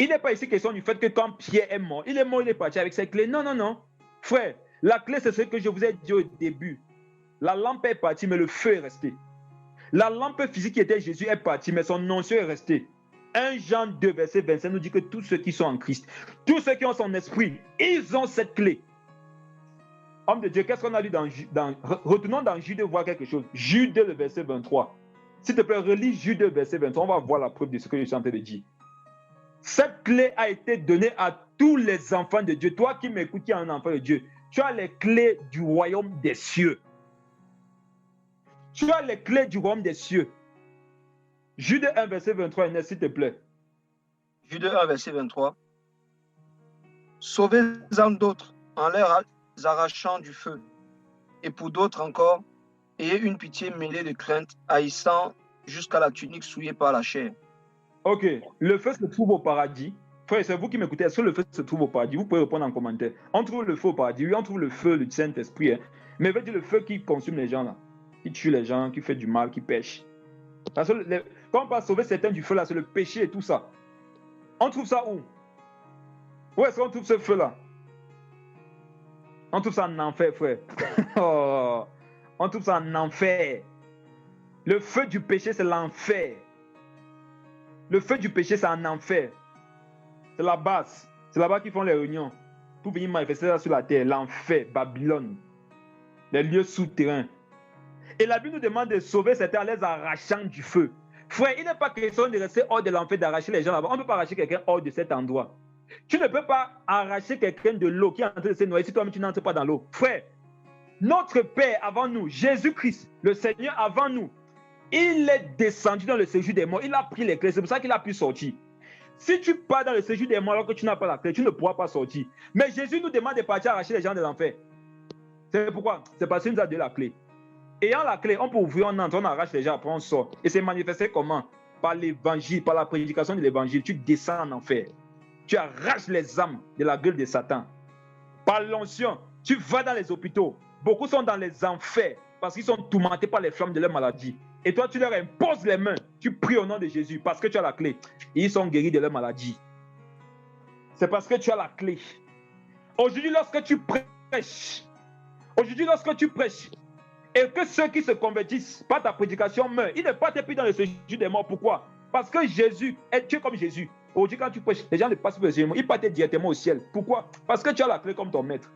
Il n'est pas ici question du fait que quand Pierre est mort, il est parti avec cette clé. Non, non, non. Frère, la clé, c'est ce que je vous ai dit au début. La lampe est partie, mais le feu est resté. La lampe physique qui était Jésus est partie, mais son onction est restée. 1 Jean 2, verset 25 nous dit que tous ceux qui sont en Christ, tous ceux qui ont son esprit, ils ont cette clé. Homme de Dieu, qu'est-ce qu'on a lu retournons dans Jude voir quelque chose. Jude, le verset 23. S'il te plaît, relis Jude, verset 23. On va voir la preuve de ce que je suis en train de dire. Cette clé a été donnée à tous les enfants de Dieu. Toi qui m'écoutes, qui es un enfant de Dieu, tu as les clés du royaume des cieux. Tu as les clés du royaume des cieux. Jude 1, verset 23, Inès, s'il te plaît. Jude 1, verset 23. Sauvez-en d'autres en leur arrachant du feu. Et pour d'autres encore, ayez une pitié mêlée de crainte, haïssant jusqu'à la tunique souillée par la chair. Ok, le feu se trouve au paradis. Frère, c'est vous qui m'écoutez. Est-ce que le feu se trouve au paradis? Vous pouvez répondre en commentaire. On trouve le feu au paradis. Oui, on trouve le feu, le Saint-Esprit. Hein. Mais veut dire le feu qui consume les gens là, qui tue les gens, qui fait du mal, qui pêche. Parce que quand on va sauver certains du feu là, c'est le péché et tout ça. On trouve ça où? Où est-ce qu'on trouve ce feu là? On trouve ça en enfer, frère. Oh, on trouve ça en enfer. Le feu du péché, c'est l'enfer. Le feu du péché, c'est un enfer. C'est la base. C'est là-bas qu'ils font les réunions pour venir manifester ça sur la terre. L'enfer, Babylone, les lieux souterrains. Et la Bible nous demande de sauver certains en les arrachant du feu. Frère, il n'est pas question de rester hors de l'enfer, d'arracher les gens là-bas. On ne peut pas arracher quelqu'un hors de cet endroit. Tu ne peux pas arracher quelqu'un de l'eau qui est en train de se noyer si toi-même tu n'entres pas dans l'eau. Frère, notre Père avant nous, Jésus-Christ, le Seigneur avant nous, il est descendu dans le séjour des morts. Il a pris les clés. C'est pour ça qu'il a pu sortir. Si tu pars dans le séjour des morts alors que tu n'as pas la clé, tu ne pourras pas sortir. Mais Jésus nous demande de partir arracher les gens de l'enfer. C'est pourquoi? C'est parce qu'il nous a donné la clé. Ayant la clé, on peut ouvrir, on entre, on arrache les gens, après on sort. Et c'est manifesté comment? Par l'évangile, par la prédication de l'évangile. Tu descends en enfer. Tu arraches les âmes de la gueule de Satan. Par l'onction, tu vas dans les hôpitaux. Beaucoup sont dans les enfers parce qu'ils sont tourmentés par les flammes de leur maladie. Et toi, tu leur imposes les mains. Tu pries au nom de Jésus parce que tu as la clé. Et ils sont guéris de leur maladie. C'est parce que tu as la clé. Aujourd'hui, lorsque tu prêches, et que ceux qui se convertissent par ta prédication meurent, ils ne partent plus dans le séjour des morts. Pourquoi? Parce que Jésus est Dieu comme Jésus. Aujourd'hui, quand tu prêches, les gens ne passent plus le séjour des morts, ils partent directement au ciel. Pourquoi? Parce que tu as la clé comme ton maître.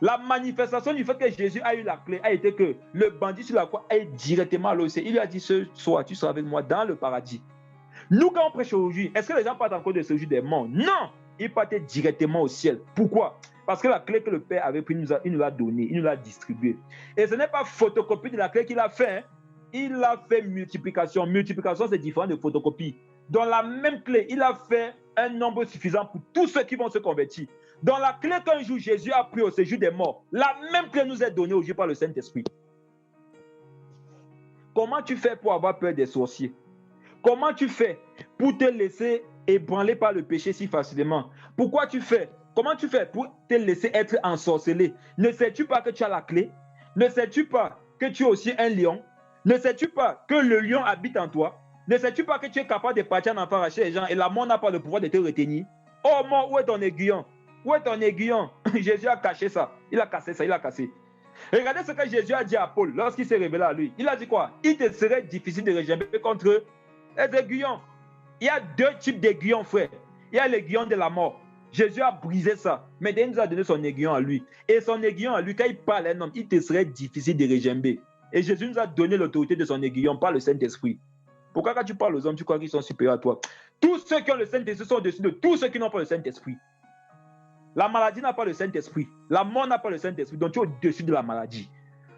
La manifestation du fait que Jésus a eu la clé a été que le bandit sur la croix est directement à l'océan. Il lui a dit ce soir, tu seras avec moi dans le paradis. Nous, quand on prêche aujourd'hui, est-ce que les gens partent encore de séjour des morts? Non! Ils partaient directement au ciel. Pourquoi? Parce que la clé que le Père avait prise, il nous l'a donnée, il nous l'a distribuée. Et ce n'est pas photocopie de la clé qu'il a fait. Hein. Il a fait multiplication. Multiplication, c'est différent de photocopie. Dans la même clé, il a fait un nombre suffisant pour tous ceux qui vont se convertir. Dans la clé qu'un jour Jésus a pris au séjour des morts, la même clé nous est donnée aujourd'hui par le Saint-Esprit. Comment tu fais pour avoir peur des sorciers? Comment tu fais pour te laisser ébranler par le péché si facilement? Pourquoi tu fais? Comment tu fais pour te laisser être ensorcelé? Ne sais-tu pas que tu as la clé? Ne sais-tu pas que tu es aussi un lion? Ne sais-tu pas que le lion habite en toi? Ne sais-tu pas que tu es capable de partir en enfant arracher les gens et la mort n'a pas le pouvoir de te retenir? Oh mort, où est ton aiguillon? Où est ton aiguillon? Jésus a caché ça. Il a cassé ça, il a cassé. Regardez ce que Jésus a dit à Paul lorsqu'il s'est révélé à lui. Il a dit quoi? Il te serait difficile de régimer contre les aiguillons. Il y a deux types d'aiguillons, frère. Il y a l'aiguillon de la mort. Jésus a brisé ça. Mais il nous a donné son aiguillon à lui. Et son aiguillon à lui, quand il parle à un homme, il te serait difficile de régimer. Et Jésus nous a donné l'autorité de son aiguillon par le Saint-Esprit. Pourquoi quand tu parles aux hommes, tu crois qu'ils sont supérieurs à toi? Tous ceux qui ont le Saint-Esprit sont au-dessus de tous ceux qui n'ont pas le Saint-Esprit. La maladie n'a pas le Saint-Esprit. La mort n'a pas le Saint-Esprit. Donc tu es au-dessus de la maladie.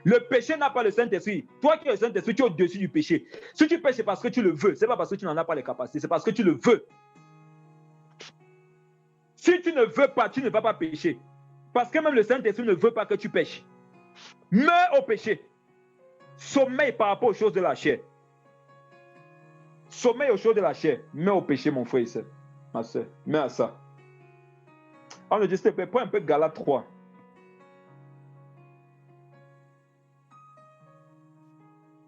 Le péché n'a pas le Saint-Esprit. Toi qui es le Saint-Esprit, tu es au-dessus du péché. Si tu pêches, c'est parce que tu le veux. Ce n'est pas parce que tu n'en as pas les capacités. C'est parce que tu le veux. Si tu ne veux pas, tu ne vas pas pécher. Parce que même le Saint-Esprit ne veut pas que tu pêches. Meurs au péché. Sommeille par rapport aux choses de la chair. Sommeille aux choses de la chair. Meurs au péché, mon frère et soeur. Ma soeur, meurs à ça. On le dit, s'il te plaît, prends un peu Galates 3.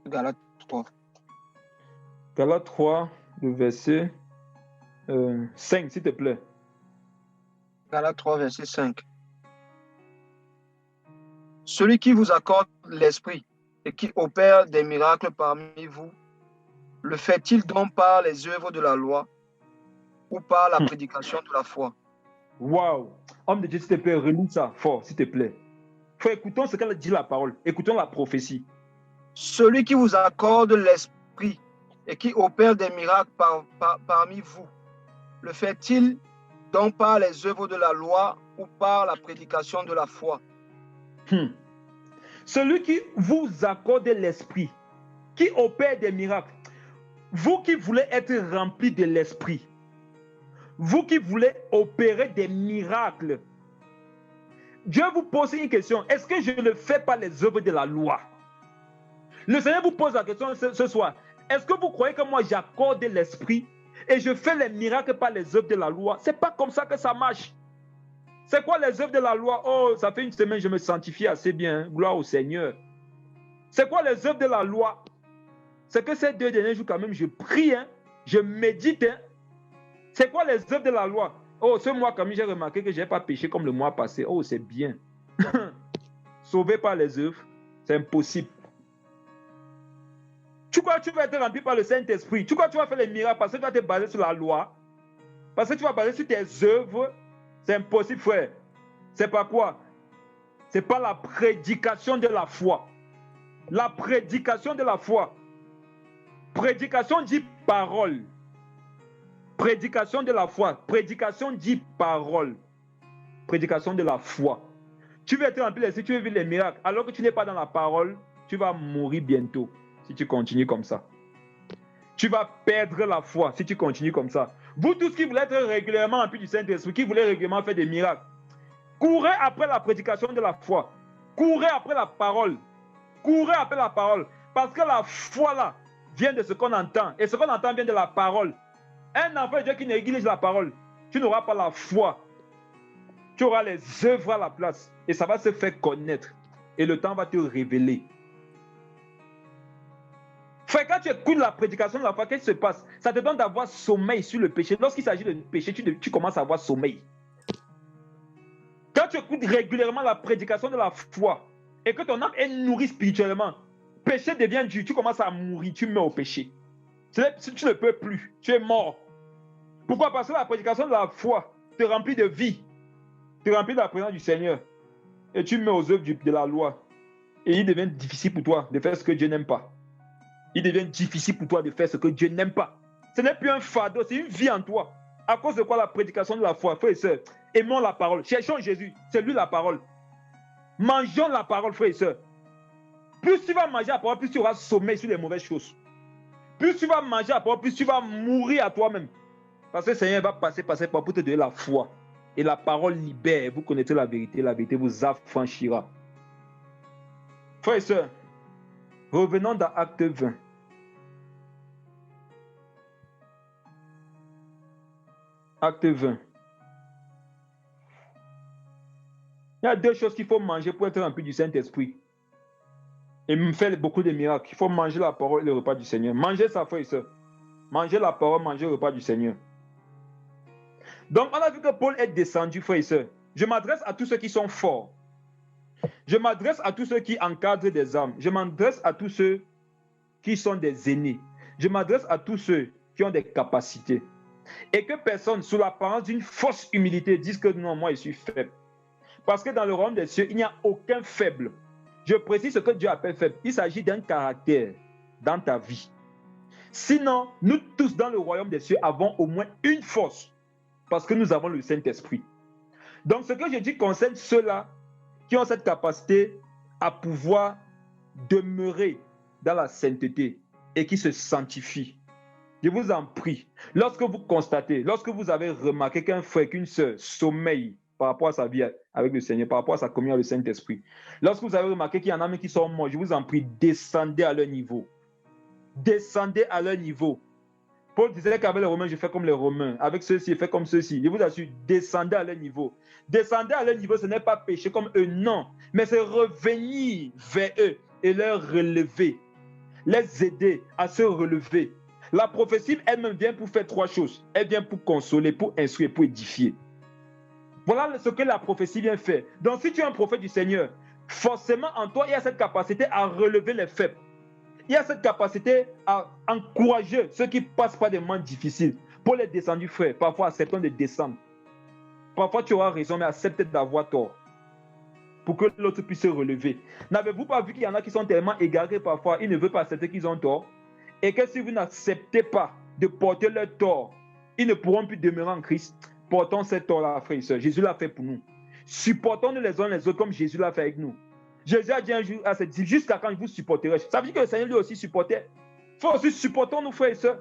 Galates 3. Galates 3, le verset 5, s'il te plaît. Galates 3, verset 5. Celui qui vous accorde l'esprit et qui opère des miracles parmi vous, le fait-il donc par les œuvres de la loi ou par la prédication de la foi? Waouh! Homme de Dieu, s'il te plaît, relis ça fort, s'il te plaît. Frère, écoutons ce qu'elle dit la parole. Écoutons la prophétie. Celui qui vous accorde l'esprit et qui opère des miracles parmi vous, le fait-il donc par les œuvres de la loi ou par la prédication de la foi? Celui qui vous accorde l'esprit, qui opère des miracles, vous qui voulez être rempli de l'esprit, vous qui voulez opérer des miracles, Dieu vous pose une question. Est-ce que je ne fais pas les œuvres de la loi? Le Seigneur vous pose la question ce soir. Est-ce que vous croyez que moi j'accorde l'esprit et je fais les miracles par les œuvres de la loi? Ce n'est pas comme ça que ça marche. C'est quoi les œuvres de la loi? Oh, ça fait une semaine je me sanctifie assez bien. Gloire au Seigneur. C'est quoi les œuvres de la loi? C'est que ces 2 derniers jours quand même je prie, hein, je médite. Hein. C'est quoi les œuvres de la loi? Oh, ce mois quand même j'ai remarqué que je n'ai pas péché comme le mois passé. Oh, c'est bien. Sauvé par les œuvres, c'est impossible. Tu crois que tu vas être rempli par le Saint-Esprit? Tu crois que tu vas faire les miracles parce que tu vas te baser sur la loi? Parce que tu vas baser sur tes œuvres? C'est impossible, frère. C'est pas quoi? C'est pas la prédication de la foi. La prédication de la foi. Prédication dit parole. Prédication de la foi. Prédication dit parole. Prédication de la foi. Tu veux être rempli, si tu veux vivre les miracles, alors que tu n'es pas dans la parole, tu vas mourir bientôt si tu continues comme ça. Tu vas perdre la foi si tu continues comme ça. Vous tous qui voulez être régulièrement remplis du Saint-Esprit, qui voulez régulièrement faire des miracles, courez après la prédication de la foi. Courez après la parole. Courez après la parole. Parce que la foi là vient de ce qu'on entend. Et ce qu'on entend vient de la parole. Un enfant de Dieu qui néglige la parole, tu n'auras pas la foi. Tu auras les œuvres à la place. Et ça va se faire connaître. Et le temps va te révéler. Frère, quand tu écoutes la prédication de la foi, qu'est-ce qui se passe? Ça te donne d'avoir sommeil sur le péché. Lorsqu'il s'agit de péché, tu commences à avoir sommeil. Quand tu écoutes régulièrement la prédication de la foi et que ton âme est nourrie spirituellement, péché devient dur, tu commences à mourir, tu meurs au péché. Tu ne peux plus, tu es mort. Pourquoi? Parce que la prédication de la foi te remplit de vie, te remplit de la présence du Seigneur. Et tu mets aux œuvres de la loi. Et il devient difficile pour toi de faire ce que Dieu n'aime pas. Il devient difficile pour toi de faire ce que Dieu n'aime pas. Ce n'est plus un fardeau, c'est une vie en toi. À cause de quoi? La prédication de la foi, frères et sœurs. Aimons la parole. Cherchons Jésus. C'est lui la parole. Mangeons la parole, frères et sœurs. Plus tu vas manger la parole, plus tu auras sommeil sur les mauvaises choses. Plus tu vas manger la parole, plus tu vas mourir à toi-même. Parce que le Seigneur va passer par pour te donner la foi. Et la parole libère. Vous connaissez la vérité vous affranchira. Frères et sœurs, revenons dans Acte 20. Acte 20. Il y a deux choses qu'il faut manger pour être rempli du Saint-Esprit. Et me faire beaucoup de miracles. Il faut manger la parole et le repas du Seigneur. Mangez ça, frère et soeur. Mangez la parole, mangez le repas du Seigneur. Donc, on a vu que Paul est descendu, frère et soeur. Je m'adresse à tous ceux qui sont forts. Je m'adresse à tous ceux qui encadrent des âmes. Je m'adresse à tous ceux qui sont des aînés. Je m'adresse à tous ceux qui ont des capacités. Et que personne, sous l'apparence d'une fausse humilité, dise que non, moi je suis faible. Parce que dans le royaume des cieux, il n'y a aucun faible. Je précise ce que Dieu appelle faible. Il s'agit d'un caractère dans ta vie. Sinon, nous tous dans le royaume des cieux avons au moins une force. Parce que nous avons le Saint-Esprit. Donc ce que je dis concerne ceux-là qui ont cette capacité à pouvoir demeurer dans la sainteté et qui se sanctifient. Je vous en prie, lorsque vous constatez, lorsque vous avez remarqué qu'un frère, qu'une sœur sommeille par rapport à sa vie avec le Seigneur, par rapport à sa communion avec le Saint-Esprit, lorsque vous avez remarqué qu'il y en a même qui sont morts, je vous en prie, descendez à leur niveau. Descendez à leur niveau. Paul disait qu'avec les Romains, je fais comme les Romains. Avec ceux-ci, je fais comme ceux-ci. Je vous assure, descendez à leur niveau. Descendez à leur niveau, ce n'est pas pécher comme eux, non. Mais c'est revenir vers eux et leur relever. Les aider à se relever. La prophétie elle-même vient pour faire trois choses. Elle vient pour consoler, pour instruire, pour édifier. Voilà ce que la prophétie vient faire. Donc si tu es un prophète du Seigneur, forcément en toi, il y a cette capacité à relever les faibles. Il y a cette capacité à encourager ceux qui passent par des moments difficiles. Pour les descendus, frères, parfois acceptons de descendre. Parfois tu auras raison, mais accepte d'avoir tort. Pour que l'autre puisse se relever. N'avez-vous pas vu qu'il y en a qui sont tellement égarés parfois, ils ne veulent pas accepter qu'ils ont tort? Et que si vous n'acceptez pas de porter leur tort, ils ne pourront plus demeurer en Christ. Portons cette tort-là, frères et sœurs. Jésus l'a fait pour nous. Supportons-nous les uns les autres comme Jésus l'a fait avec nous. Jésus a dit un jour à ses disciples, jusqu'à quand je vous supporterai. Ça veut dire que le Seigneur lui aussi supportait. Il faut aussi supporter nos frères et sœurs.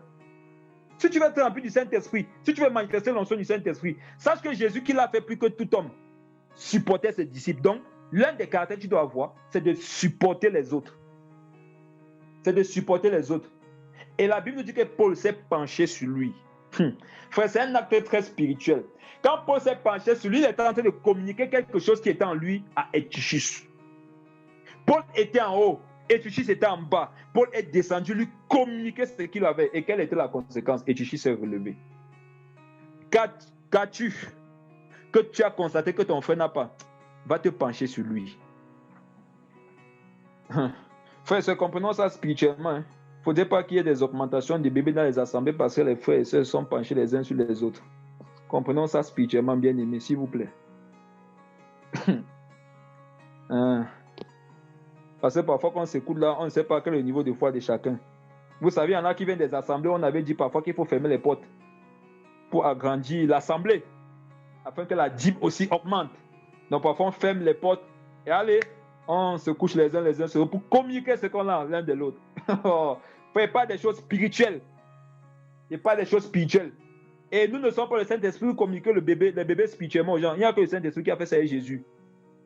Si tu veux être rempli du Saint-Esprit, si tu veux manifester l'onction du Saint-Esprit, sache que Jésus, qui l'a fait plus que tout homme, supportait ses disciples. Donc, l'un des caractères que tu dois avoir, c'est de supporter les autres. C'est de supporter les autres. Et la Bible nous dit que Paul s'est penché sur lui. Frère, c'est un acte très spirituel. Quand Paul s'est penché sur lui, il était en train de communiquer quelque chose qui était en lui à Eutychus. Paul était en haut, Eutychus était en bas. Paul est descendu, lui communiquer ce qu'il avait. Et quelle était la conséquence? Eutychus s'est relevé. Qu'as-tu que tu as constaté que ton frère n'a pas? Va te pencher sur lui. Frère, comprenons ça spirituellement. Hein? ne faudrait pas qu'il y ait des augmentations de bébés dans les assemblées parce que les frères et sœurs sont penchés les uns sur les autres. Comprenons ça spirituellement, bien aimé, s'il vous plaît. Hein. Parce que parfois, quand on s'écoute là, on ne sait pas quel est le niveau de foi de chacun. Vous savez, il y en a qui viennent des assemblées, on avait dit parfois qu'il faut fermer les portes pour agrandir l'assemblée, afin que la dîme aussi augmente. Donc parfois, on ferme les portes et allez, on se couche les uns sur les autres pour communiquer ce qu'on a l'un de l'autre. Il n'y a pas des choses spirituelles. Il n'y a pas des choses spirituelles. Et nous ne sommes pas le Saint-Esprit pour communiquer les bébés spirituellement aux gens. Il n'y a que le Saint-Esprit qui a fait ça avec Jésus.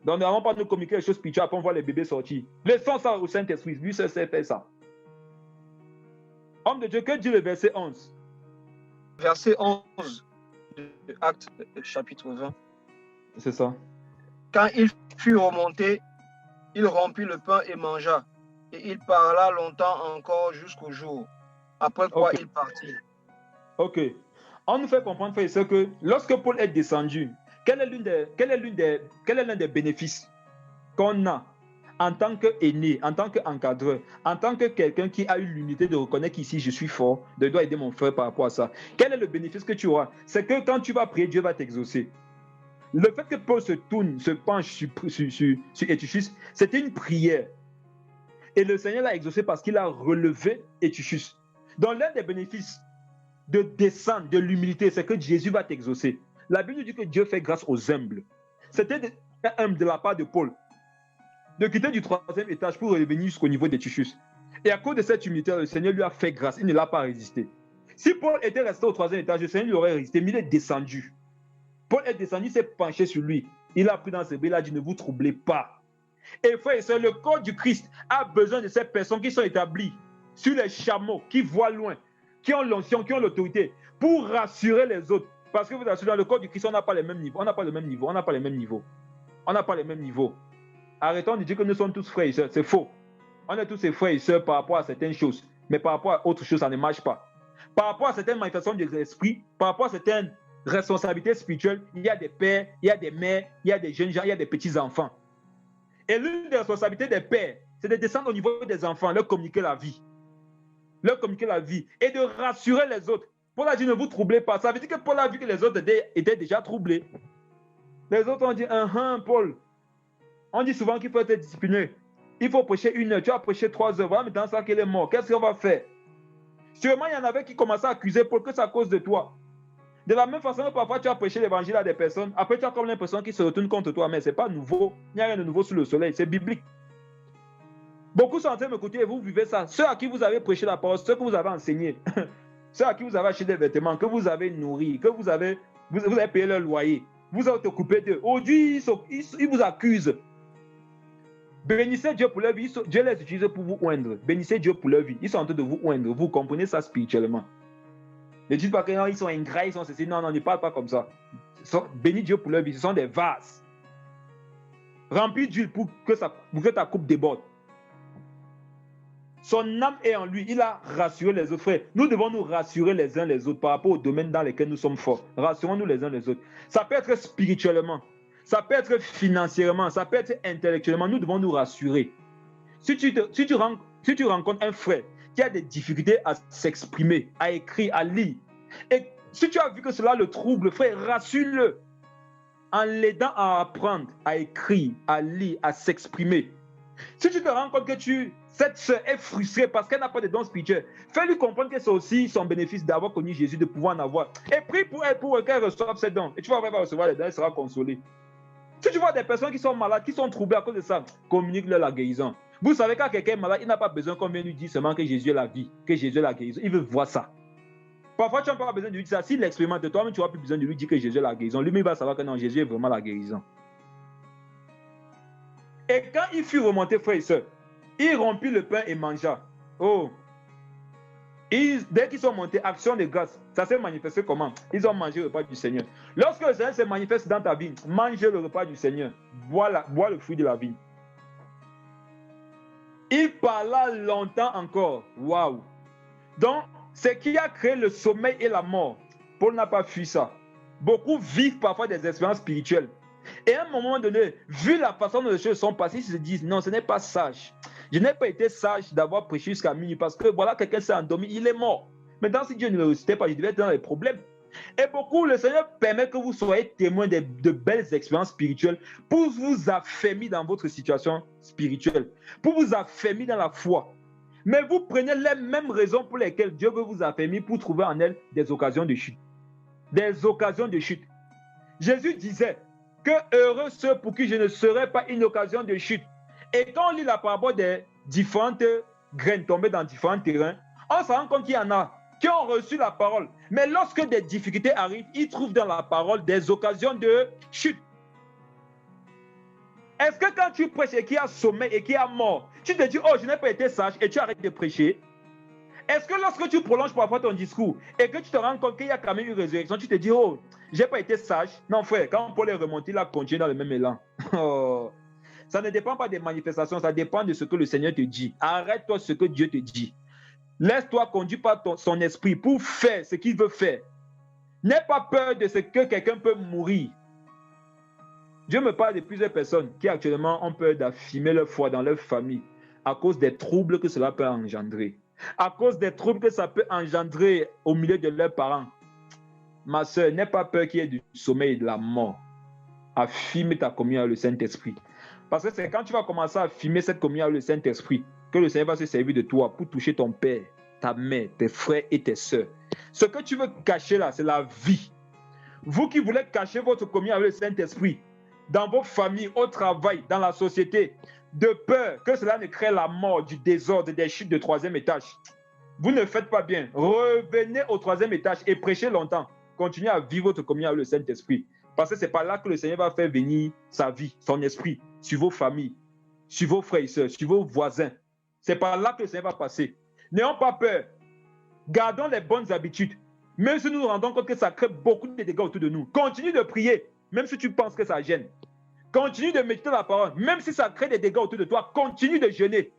Donc, nous n'avons pas de nous communiquer les choses spirituelles après on voit les bébés sortir. Laissons ça au Saint-Esprit. Lui, seul sait faire ça. Homme de Dieu, que dit le verset 11? Verset 11 de Actes chapitre 20. C'est ça. Quand il fut remonté, il rompit le pain et mangea. Et il parla longtemps encore jusqu'au jour. Après quoi il partit. Ok. On nous fait comprendre, frère et sœur, que lorsque Paul est descendu, quel est l'un des bénéfices qu'on a en tant qu'aîné, en tant qu'encadreur, en tant que quelqu'un qui a eu l'unité de reconnaître qu'ici je suis fort, je dois aider mon frère par rapport à ça. Quel est le bénéfice que tu auras? C'est que quand tu vas prier, Dieu va t'exaucer. Le fait que Paul se penche sur Eutychus, c'était une prière. Et le Seigneur l'a exaucé parce qu'il a relevé Eutychus. Donc l'un des bénéfices de descendre, de l'humilité, c'est que Jésus va t'exaucer. La Bible dit que Dieu fait grâce aux humbles. C'était humble de la part de Paul de quitter du 3e étage pour revenir jusqu'au niveau d'Eutychus. Et à cause de cette humilité, le Seigneur lui a fait grâce. Il ne l'a pas résisté. Si Paul était resté au 3e étage, le Seigneur lui aurait résisté, mais il est descendu. Paul est descendu, il s'est penché sur lui. Il a pris dans ses bras, il a dit, ne vous troublez pas. Et frère, c'est le corps du Christ a besoin de ces personnes qui sont établies sur les chameaux, qui voient loin, qui ont l'onction, qui ont l'autorité, pour rassurer les autres. Parce que vous assurez, dans le corps du Christ, on n'a pas les mêmes niveaux. On n'a pas le même niveau. On n'a pas les mêmes niveaux. On n'a pas les mêmes niveaux. Arrêtons de dire que nous sommes tous frères et sœurs. C'est faux. On est tous frères et sœurs par rapport à certaines choses. Mais par rapport à autres choses, ça ne marche pas. Par rapport à certaines manifestations de l'esprit, par rapport à certaines responsabilités spirituelles, il y a des pères, il y a des mères, il y a des jeunes gens, il y a des petits-enfants. Et l'une des responsabilités des pères, c'est de descendre au niveau des enfants, leur communiquer la vie. Leur communiquer la vie et de rassurer les autres. Paul a dit, ne vous troublez pas. Ça veut dire que Paul a vu que les autres étaient déjà troublés. Les autres ont dit, Paul, on dit souvent qu'il faut être discipliné. Il faut prêcher 1 heure, tu as prêché 3 heures. Voilà maintenant ça qu'il est mort. Qu'est-ce qu'on va faire? Sûrement, il y en avait qui commençaient à accuser Paul que c'est à cause de toi. De la même façon que parfois tu as prêché l'évangile à des personnes, après tu as comme l'impression qu'ils se retournent contre toi, mais ce n'est pas nouveau. Il n'y a rien de nouveau sous le soleil, c'est biblique. Beaucoup sont en train de m'écouter et vous vivez ça. Ceux à qui vous avez prêché la parole, ceux que vous avez enseigné, ceux à qui vous avez acheté des vêtements, que vous avez nourris, que vous avez payé leur loyer, vous avez occupé d'eux. Aujourd'hui, ils vous accusent. Bénissez Dieu pour leur vie. Dieu les utilise pour vous oindre. Bénissez Dieu pour leur vie. Ils sont en train de vous oindre. Vous comprenez ça spirituellement. Ne dites pas qu'ils sont ingrats, ils sont ceci. Non, ne parle pas comme ça. Bénis Dieu pour leur vie. Ce sont des vases. Remplis d'huile pour que ta coupe déborde. Son âme est en lui. Il a rassuré les autres frères. Nous devons nous rassurer les uns les autres par rapport aux domaines dans lesquels nous sommes forts. Rassurons-nous les uns les autres. Ça peut être spirituellement. Ça peut être financièrement, ça peut être intellectuellement. Nous devons nous rassurer. Si tu rencontres un frère qui a des difficultés à s'exprimer, à écrire, à lire, et si tu as vu que cela le trouble, frère, rassure-le en l'aidant à apprendre, à écrire, à lire, à s'exprimer. Si tu te rends compte que cette soeur est frustrée parce qu'elle n'a pas de dons spirituels, fais-lui comprendre que c'est aussi son bénéfice d'avoir connu Jésus, de pouvoir en avoir. Et prie pour elle pour qu'elle reçoive ses dons. Et tu vas voir, elle va recevoir les dons, elle sera consolée. Si tu vois des personnes qui sont malades, qui sont troublées à cause de ça, communique-leur la guérison. Vous savez, quand quelqu'un est malade, il n'a pas besoin qu'on vienne lui dire seulement que Jésus est la vie, que Jésus est la guérison. Il veut voir ça. Parfois, tu n'as pas besoin de lui dire ça. S'il l'expérimente, toi-même, tu n'auras plus besoin de lui dire que Jésus est la guérison. Lui-même, il va savoir que non, Jésus est vraiment la guérison. Et quand il fut remonté, frère et soeur, il rompit le pain et mangea. Oh! Dès qu'ils sont montés, action de grâce, ça s'est manifesté comment? Ils ont mangé le repas du Seigneur. Lorsque le Seigneur se manifeste dans ta vie, mange le repas du Seigneur. Bois le fruit de la vie. Il parla longtemps encore. Waouh! Donc, ce qui a créé le sommeil et la mort, Paul n'a pas fui ça. Beaucoup vivent parfois des expériences spirituelles. Et à un moment donné, vu la façon dont les choses sont passées, ils se disent, non, ce n'est pas sage. Je n'ai pas été sage d'avoir prêché jusqu'à minuit parce que voilà, quelqu'un s'est endormi, il est mort. Maintenant, si Dieu ne le ressuscitait pas, je devais être dans les problèmes. Et beaucoup, le Seigneur permet que vous soyez témoins de belles expériences spirituelles pour vous affermir dans votre situation spirituelle, pour vous affermir dans la foi. Mais vous prenez les mêmes raisons pour lesquelles Dieu veut vous affermir pour trouver en elle des occasions de chute. Des occasions de chute. Jésus disait que heureux ceux pour qui je ne serai pas une occasion de chute. Et quand on lit la parabole des différentes graines tombées dans différents terrains, on se rend compte qu'il y en a qui ont reçu la parole. Mais lorsque des difficultés arrivent, ils trouvent dans la parole des occasions de chute. Est-ce que quand tu prêches et qu'il y a sommeil et qu'il y a mort, tu te dis, oh, je n'ai pas été sage et tu arrêtes de prêcher? Est-ce que lorsque tu prolonges parfois ton discours et que tu te rends compte qu'il y a quand même une résurrection, tu te dis, oh, je n'ai pas été sage? Non, frère, quand Paul est remonté, il a continué dans le même élan. Oh. Ça ne dépend pas des manifestations, ça dépend de ce que le Seigneur te dit. Arrête-toi ce que Dieu te dit. Laisse-toi conduire par son esprit pour faire ce qu'il veut faire. N'aie pas peur de ce que quelqu'un peut mourir. Dieu me parle de plusieurs personnes qui actuellement ont peur d'affirmer leur foi dans leur famille à cause des troubles que cela peut engendrer. À cause des troubles que ça peut engendrer au milieu de leurs parents. Ma soeur, n'aie pas peur qu'il y ait du sommeil et de la mort. Affirme ta communion avec le Saint-Esprit. Parce que c'est quand tu vas commencer à affirmer cette communion avec le Saint-Esprit que le Seigneur va se servir de toi pour toucher ton père, ta mère, tes frères et tes sœurs. Ce que tu veux cacher là, c'est la vie. Vous qui voulez cacher votre communion avec le Saint-Esprit dans vos familles, au travail, dans la société, de peur que cela ne crée la mort, du désordre, des chutes de 3e étage. Vous ne faites pas bien. Revenez au 3e étage et prêchez longtemps. Continuez à vivre votre communion avec le Saint-Esprit. Parce que c'est par là que le Seigneur va faire venir sa vie, son esprit, sur vos familles, sur vos frères et sœurs, sur vos voisins. C'est par là que le Seigneur va passer. N'ayons pas peur. Gardons les bonnes habitudes. Même si nous nous rendons compte que ça crée beaucoup de dégâts autour de nous. Continue de prier, même si tu penses que ça gêne. Continue de méditer la parole, même si ça crée des dégâts autour de toi. Continue de jeûner.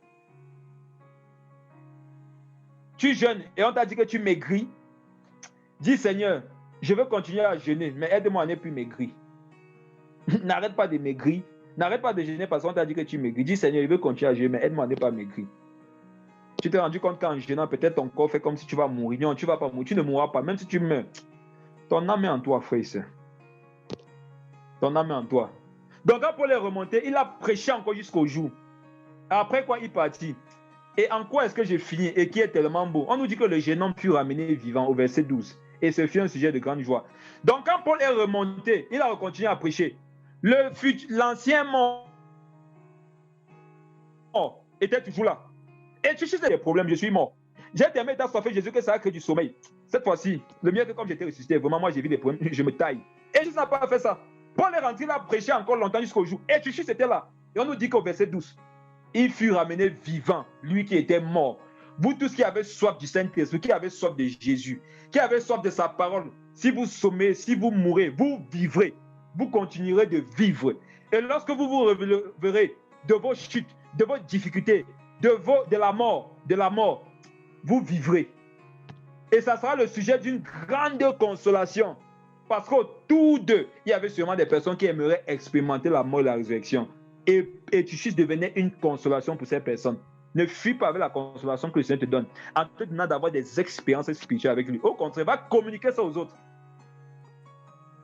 Tu jeûnes et on t'a dit que tu maigris. Dis Seigneur, je veux continuer à jeûner, mais aide-moi à ne plus maigrir. N'arrête pas de maigrir. N'arrête pas de jeûner parce qu'on t'a dit que tu maigris. Dis Seigneur, je veux continuer à jeûner, mais aide-moi à ne pas maigrir. Tu t'es rendu compte qu'en jeûnant, peut-être ton corps fait comme si tu vas mourir. Non, tu ne vas pas mourir. Tu ne mourras pas, même si tu meurs. Ton âme est en toi, frère et soeur. Ton âme est en toi. Donc, quand Paul est remonté, il a prêché encore jusqu'au jour. Après quoi, il partit. Et en quoi est-ce que j'ai fini et qui est tellement beau? On nous dit que le jeune homme fut ramené vivant au verset 12. Et ce fut un sujet de grande joie. Donc, quand Paul est remonté, il a continué à prêcher. L'ancien mort était toujours là. Et tu sais des problèmes, je suis mort. J'ai tellement été assoiffé Jésus que ça a créé du sommeil. Cette fois-ci, le mieux que comme j'étais ressuscité, vraiment, moi j'ai vu des problèmes, je me taille. Et Jésus n'a pas fait ça. Paul est rentré là, prêché encore longtemps jusqu'au jour. Et tu sais, c'était là. Et on nous dit qu'au verset 12, il fut ramené vivant, lui qui était mort. Vous tous qui avez soif du Saint-Esprit, qui avez soif de Jésus, qui avez soif de sa parole, si vous sommez, si vous mourrez, vous vivrez. Vous continuerez de vivre. Et lorsque vous vous réveillerez de vos chutes, de vos difficultés, de la mort, vous vivrez. Et ça sera le sujet d'une grande consolation. Parce qu'autour d'eux, il y avait sûrement des personnes qui aimeraient expérimenter la mort et la résurrection. Et Tuchis devenait une consolation pour ces personnes. Ne fuis pas avec la consolation que le Seigneur te donne, en te donnant d'avoir des expériences spirituelles avec lui. Au contraire, va communiquer ça aux autres.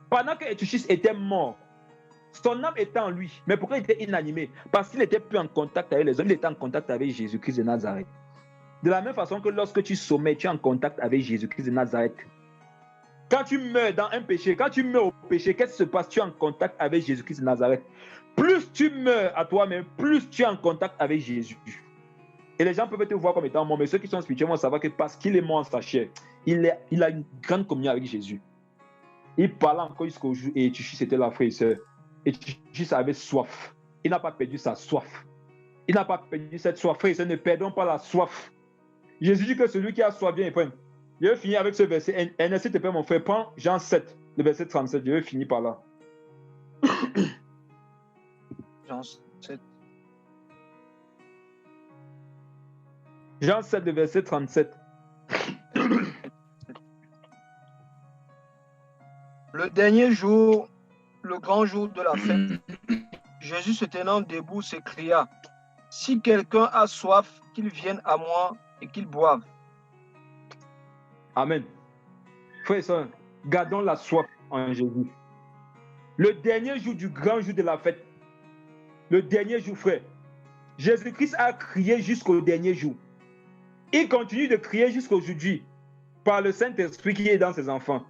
Pendant que Tuchis était mort, son âme était en lui. Mais pourquoi il était inanimé? Parce qu'il n'était plus en contact avec les hommes, il était en contact avec Jésus-Christ de Nazareth. De la même façon que lorsque tu sommets, tu es en contact avec Jésus-Christ de Nazareth. Quand tu meurs dans un péché, quand tu meurs au péché, qu'est-ce qui se passe? Tu es en contact avec Jésus-Christ de Nazareth. Plus tu meurs à toi-même, plus tu es en contact avec Jésus. Et les gens peuvent te voir comme étant mort, mais ceux qui sont spirituels vont savoir que parce qu'il est mort en sa chair, il a une grande communion avec Jésus. Il parlait encore jusqu'au jour, et Tuchis était là, frère et soeur. Et Tuchis avait soif. Il n'a pas perdu sa soif. Il n'a pas perdu cette soif. Frère et soeur, ne perdons pas la soif. Jésus dit que celui qui a soif vient et prenne. Je vais finir avec ce verset. Ernest, s'il te plaît, mon frère, prends Jean 7, le verset 37. Je vais finir par là. Jean 7. Jean 7, le verset 37. Le dernier jour, le grand jour de la fête, Jésus se tenant debout s'écria, Si quelqu'un a soif, qu'il vienne à moi et qu'il boive. Amen. Frères et sœurs, gardons la soif en Jésus. Le dernier jour du grand jour de la fête, le dernier jour, frère, Jésus-Christ a crié jusqu'au dernier jour. Il continue de crier jusqu'à aujourd'hui par le Saint-Esprit qui est dans ses enfants.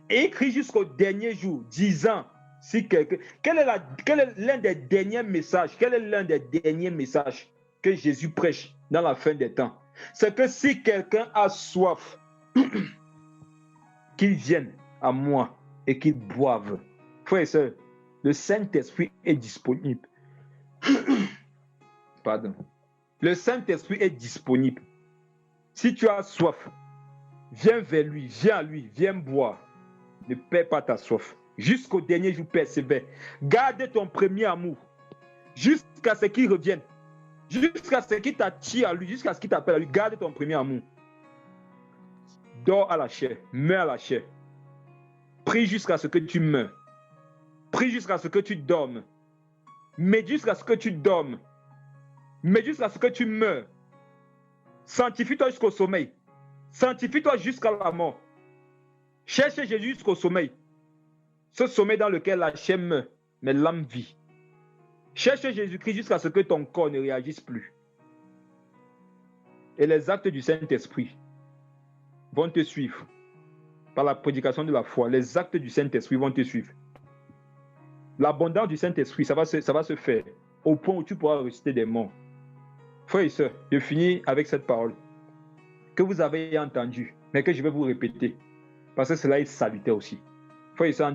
Et il crie jusqu'au dernier jour, disant, si quelqu'un... Quel est l'un des derniers messages, quel est l'un des derniers messages que Jésus prêche dans la fin des temps? C'est que si quelqu'un a soif, qu'il vienne à moi et qu'il boive. Frères et sœurs, le Saint-Esprit est disponible. Pardon. Le Saint-Esprit est disponible. Si tu as soif, viens vers lui, viens à lui, viens boire. Ne perds pas ta soif. Jusqu'au dernier jour, persévère. Garde ton premier amour jusqu'à ce qu'il revienne. Jusqu'à ce qu'il t'attire à lui, jusqu'à ce qu'il t'appelle à lui. Garde ton premier amour. Dors à la chair, meurs à la chair. Prie jusqu'à ce que tu meurs. Prie jusqu'à ce que tu dormes. Mais jusqu'à ce que tu dormes. Mais jusqu'à ce que tu meurs. Sanctifie-toi jusqu'au sommeil. Sanctifie-toi jusqu'à la mort. Cherche Jésus jusqu'au sommeil. Ce sommeil dans lequel la chair meurt, mais l'âme vit. Cherche Jésus-Christ jusqu'à ce que ton corps ne réagisse plus. Et les actes du Saint-Esprit vont te suivre. Par la prédication de la foi, les actes du Saint-Esprit vont te suivre. L'abondance du Saint-Esprit, ça va se faire au point où tu pourras ressusciter des morts. Frères et sœurs, je finis avec cette parole que vous avez entendue, mais que je vais vous répéter, parce que cela est salutaire aussi. Frères et sœurs, en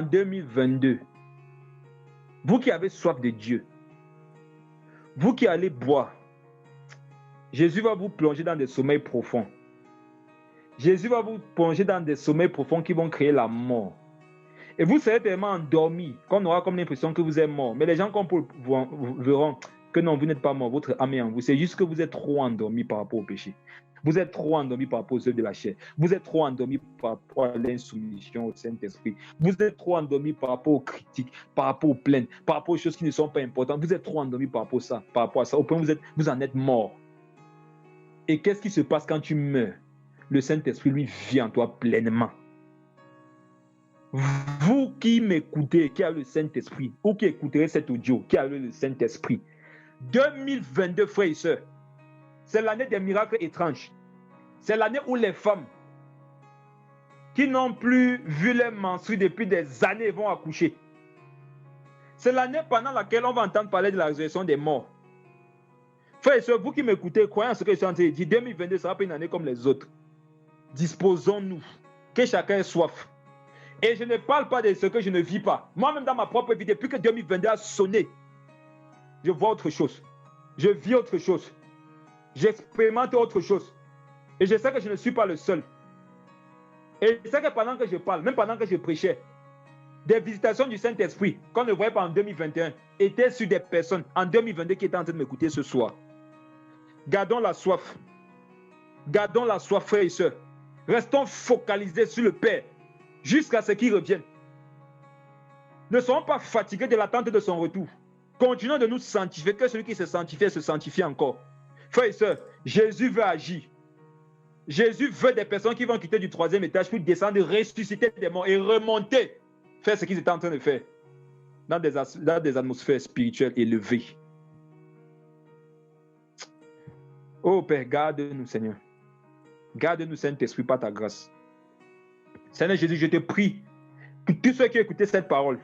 2022, vous qui avez soif de Dieu, vous qui allez boire, Jésus va vous plonger dans des sommeils profonds. Jésus va vous plonger dans des sommeils profonds qui vont créer la mort. Et vous serez tellement endormis qu'on aura comme l'impression que vous êtes mort. Mais les gens vous verront que non, vous n'êtes pas mort, votre âme est en vous. C'est juste que vous êtes trop endormis par rapport au péché. Vous êtes trop endormis par rapport aux œuvres de la chair. Vous êtes trop endormis par rapport à l'insoumission au Saint-Esprit. Vous êtes trop endormis par rapport aux critiques, par rapport aux plaintes, par rapport aux choses qui ne sont pas importantes. Vous êtes trop endormis par rapport à ça, au point où vous en êtes mort. Et qu'est-ce qui se passe quand tu meurs? Le Saint-Esprit, lui, vit en toi pleinement. Vous qui m'écoutez, qui avez le Saint-Esprit, ou qui écouterez cet audio, qui avez le Saint-Esprit, 2022, frères et sœurs, c'est l'année des miracles étranges. C'est l'année où les femmes qui n'ont plus vu leurs menstrues depuis des années vont accoucher. C'est l'année pendant laquelle on va entendre parler de la résurrection des morts. Frères et sœurs, vous qui m'écoutez, croyez en ce que je suis en train de dire, 2022 sera pas une année comme les autres. Disposons-nous, que chacun ait soif. Et je ne parle pas de ce que je ne vis pas. Moi-même, dans ma propre vie, depuis que 2022 a sonné, je vois autre chose. Je vis autre chose. J'expérimente autre chose. Et je sais que je ne suis pas le seul. Et je sais que pendant que je parle, même pendant que je prêchais, des visitations du Saint-Esprit, qu'on ne voyait pas en 2021, étaient sur des personnes en 2022 qui étaient en train de m'écouter ce soir. Gardons la soif. Gardons la soif, frères et sœurs. Restons focalisés sur le Père jusqu'à ce qu'il revienne. Ne soyons pas fatigués de l'attente de son retour. Continuons de nous sanctifier, que celui qui se sanctifie encore. Frères et sœurs, Jésus veut agir. Jésus veut des personnes qui vont quitter du 3e étage pour descendre, ressusciter des morts et remonter, faire ce qu'ils étaient en train de faire dans des atmosphères spirituelles élevées. Oh Père, garde-nous, Seigneur. Garde-nous, Saint-Esprit, par ta grâce. Seigneur Jésus, je te prie pour tous ceux qui ont écouté cette parole.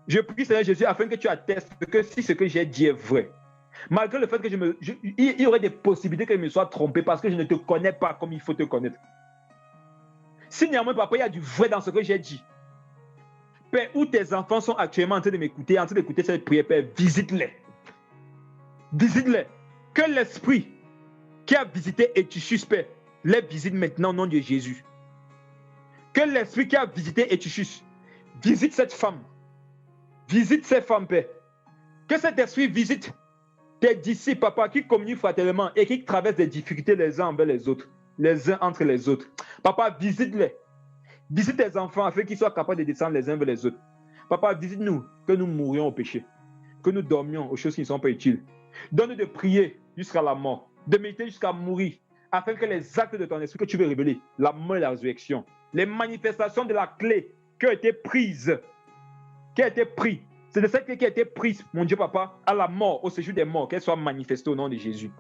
Je prie, Seigneur Jésus, afin que tu attestes que si ce que j'ai dit est vrai, malgré le fait que il y aurait des possibilités que je me sois trompé parce que je ne te connais pas comme il faut te connaître. Si néanmoins, papa, il y a du vrai dans ce que j'ai dit, Père, où tes enfants sont actuellement en train de m'écouter, en train d'écouter cette prière, Père, visite-les. Visite-les. Que l'Esprit qui a visité Étichus, Père, les visite maintenant au nom de Jésus. Que l'Esprit qui a visité Étichus visite cette femme. Visite ces femmes, Père. Que cet Esprit visite tes disciples, papa, qui communient fraternellement et qui traversent des difficultés les uns envers les autres, les uns entre les autres. Papa, visite-les. Visite tes enfants afin qu'ils soient capables de descendre les uns vers les autres. Papa, visite-nous, que nous mourions au péché. que nous dormions aux choses qui ne sont pas utiles. Donne-nous de prier jusqu'à la mort, de méditer jusqu'à mourir, afin que les actes de ton esprit que tu veux révéler, la mort et la résurrection, les manifestations de la clé qui ont été prises, c'est de cette clé qui a été prise, mon Dieu Papa, à la mort, au séjour des morts, qu'elle soit manifestée au nom de Jésus.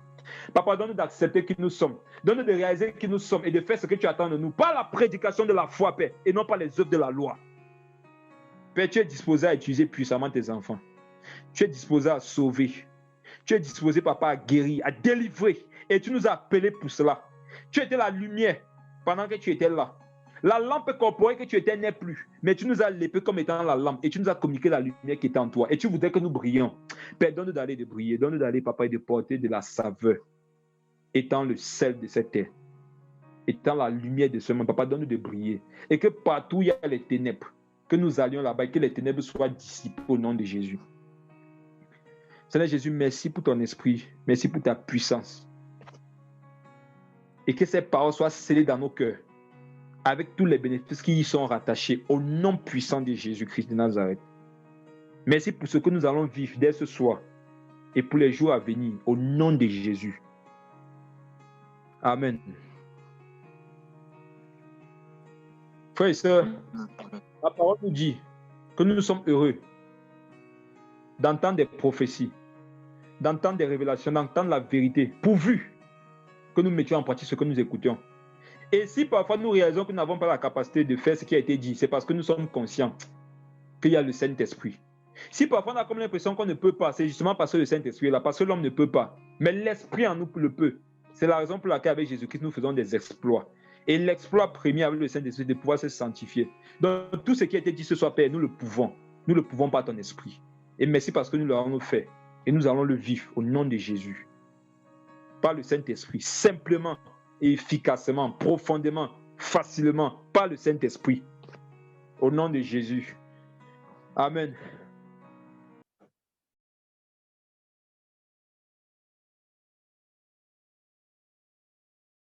Papa, donne-nous d'accepter qui nous sommes, donne-nous de réaliser qui nous sommes et de faire ce que tu attends de nous, par la prédication de la foi, Père, et non pas les œuvres de la loi. Père, tu es disposé à utiliser puissamment tes enfants. Tu es disposé à sauver. Tu es disposé, Papa, à guérir, à délivrer. Et tu nous as appelés pour cela. Tu étais la lumière pendant que tu étais là. La lampe corporelle que tu étais n'est plus. Mais tu nous as lépé comme étant la lampe. Et tu nous as communiqué la lumière qui était en toi. Et tu voudrais que nous brillions. Père, donne-nous d'aller de briller. Donne-nous d'aller, Papa, et de porter de la saveur. Étant le sel de cette terre. Étant la lumière de ce monde. Papa, donne-nous de briller. Et que partout il y a les ténèbres, que nous allions là-bas et que les ténèbres soient dissipées au nom de Jésus. Seigneur Jésus, merci pour ton esprit. Merci pour ta puissance. Et que ces paroles soient scellées dans nos cœurs avec tous les bénéfices qui y sont rattachés au nom puissant de Jésus-Christ de Nazareth. Merci pour ce que nous allons vivre dès ce soir et pour les jours à venir au nom de Jésus. Amen. Frères et sœurs, la parole nous dit que nous sommes heureux d'entendre des prophéties, d'entendre des révélations, d'entendre la vérité, pourvu que nous mettions en pratique ce que nous écoutions. Et si parfois nous réalisons que nous n'avons pas la capacité de faire ce qui a été dit, c'est parce que nous sommes conscients qu'il y a le Saint-Esprit. Si parfois on a comme l'impression qu'on ne peut pas, c'est justement parce que le Saint-Esprit est là, parce que l'homme ne peut pas. Mais l'Esprit en nous le peut. C'est la raison pour laquelle avec Jésus-Christ, nous faisons des exploits. Et l'exploit premier avec le Saint-Esprit, c'est de pouvoir se sanctifier. Donc tout ce qui a été dit ce soir, Père, nous le pouvons. Nous le pouvons par ton Esprit. Et merci parce que nous l'avons fait. Et nous allons le vivre au nom de Jésus. Par le Saint-Esprit, simplement et efficacement, profondément, facilement, par le Saint-Esprit. Au nom de Jésus. Amen.